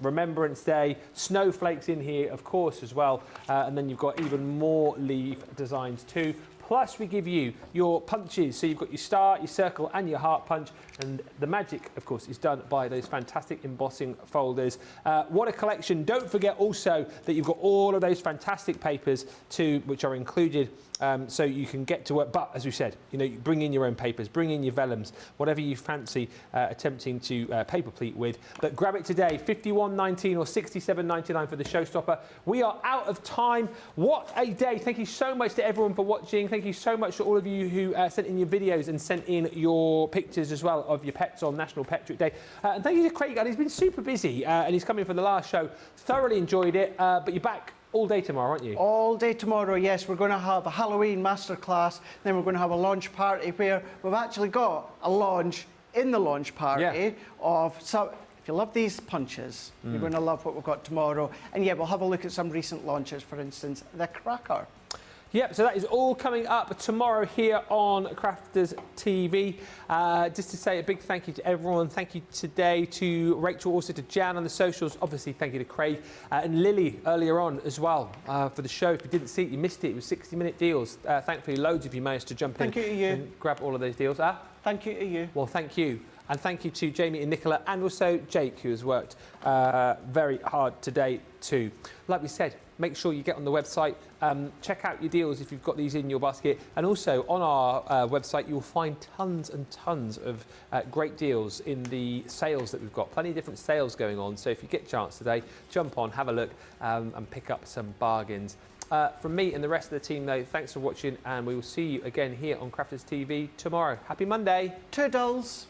S1: Remembrance Day. Snowflakes in here, of course, as well. And then you've got even more leaf designs too. Plus, we give you your punches. So you've got your star, your circle, and your heart punch. And the magic, of course, is done by those fantastic embossing folders. What a collection. Don't forget also that you've got all of those fantastic papers too, which are included. So you can get to work. But as we said, you know, bring in your own papers, bring in your vellums, whatever you fancy attempting to paper pleat with. But grab it today, $51.19 or $67.99 for the showstopper. We are out of time. What a day. Thank you so much to everyone for watching. Thank you so much to all of you who sent in your videos and sent in your pictures as well of your pets on National Pettrick Day. And thank you to Craig. He's been super busy and he's coming for the last show. Thoroughly enjoyed it. But you're back all day tomorrow, aren't you? All
S2: day tomorrow, yes. We're going to have a Halloween masterclass. Then we're going to have a launch party where we've actually got a launch in the launch party of some. If you love these punches, you're going to love what we've got tomorrow. And yeah, we'll have a look at some recent launches, for instance, the Cracker.
S1: Yep, so that is all coming up tomorrow here on Crafters TV. Just to say a big thank you to everyone. Thank you today to Rachel, also to Jan on the socials. Obviously, thank you to Craig and Lily earlier on as well for the show. If you didn't see it, you missed it. It was 60-minute deals. Thankfully, loads of you managed to jump in and grab all of those deals.
S2: Thank you to you.
S1: Well, thank you. And thank you to Jamie and Nicola, and also Jake, who has worked very hard today too. Like we said, make sure you get on the website, check out your deals if you've got these in your basket. And also on our website, you'll find tons and tons of great deals in the sales that we've got. Plenty of different sales going on. So if you get a chance today, jump on, have a look and pick up some bargains. From me and the rest of the team, though, thanks for watching, and we will see you again here on Crafters TV tomorrow. Happy Monday.
S2: Toodles.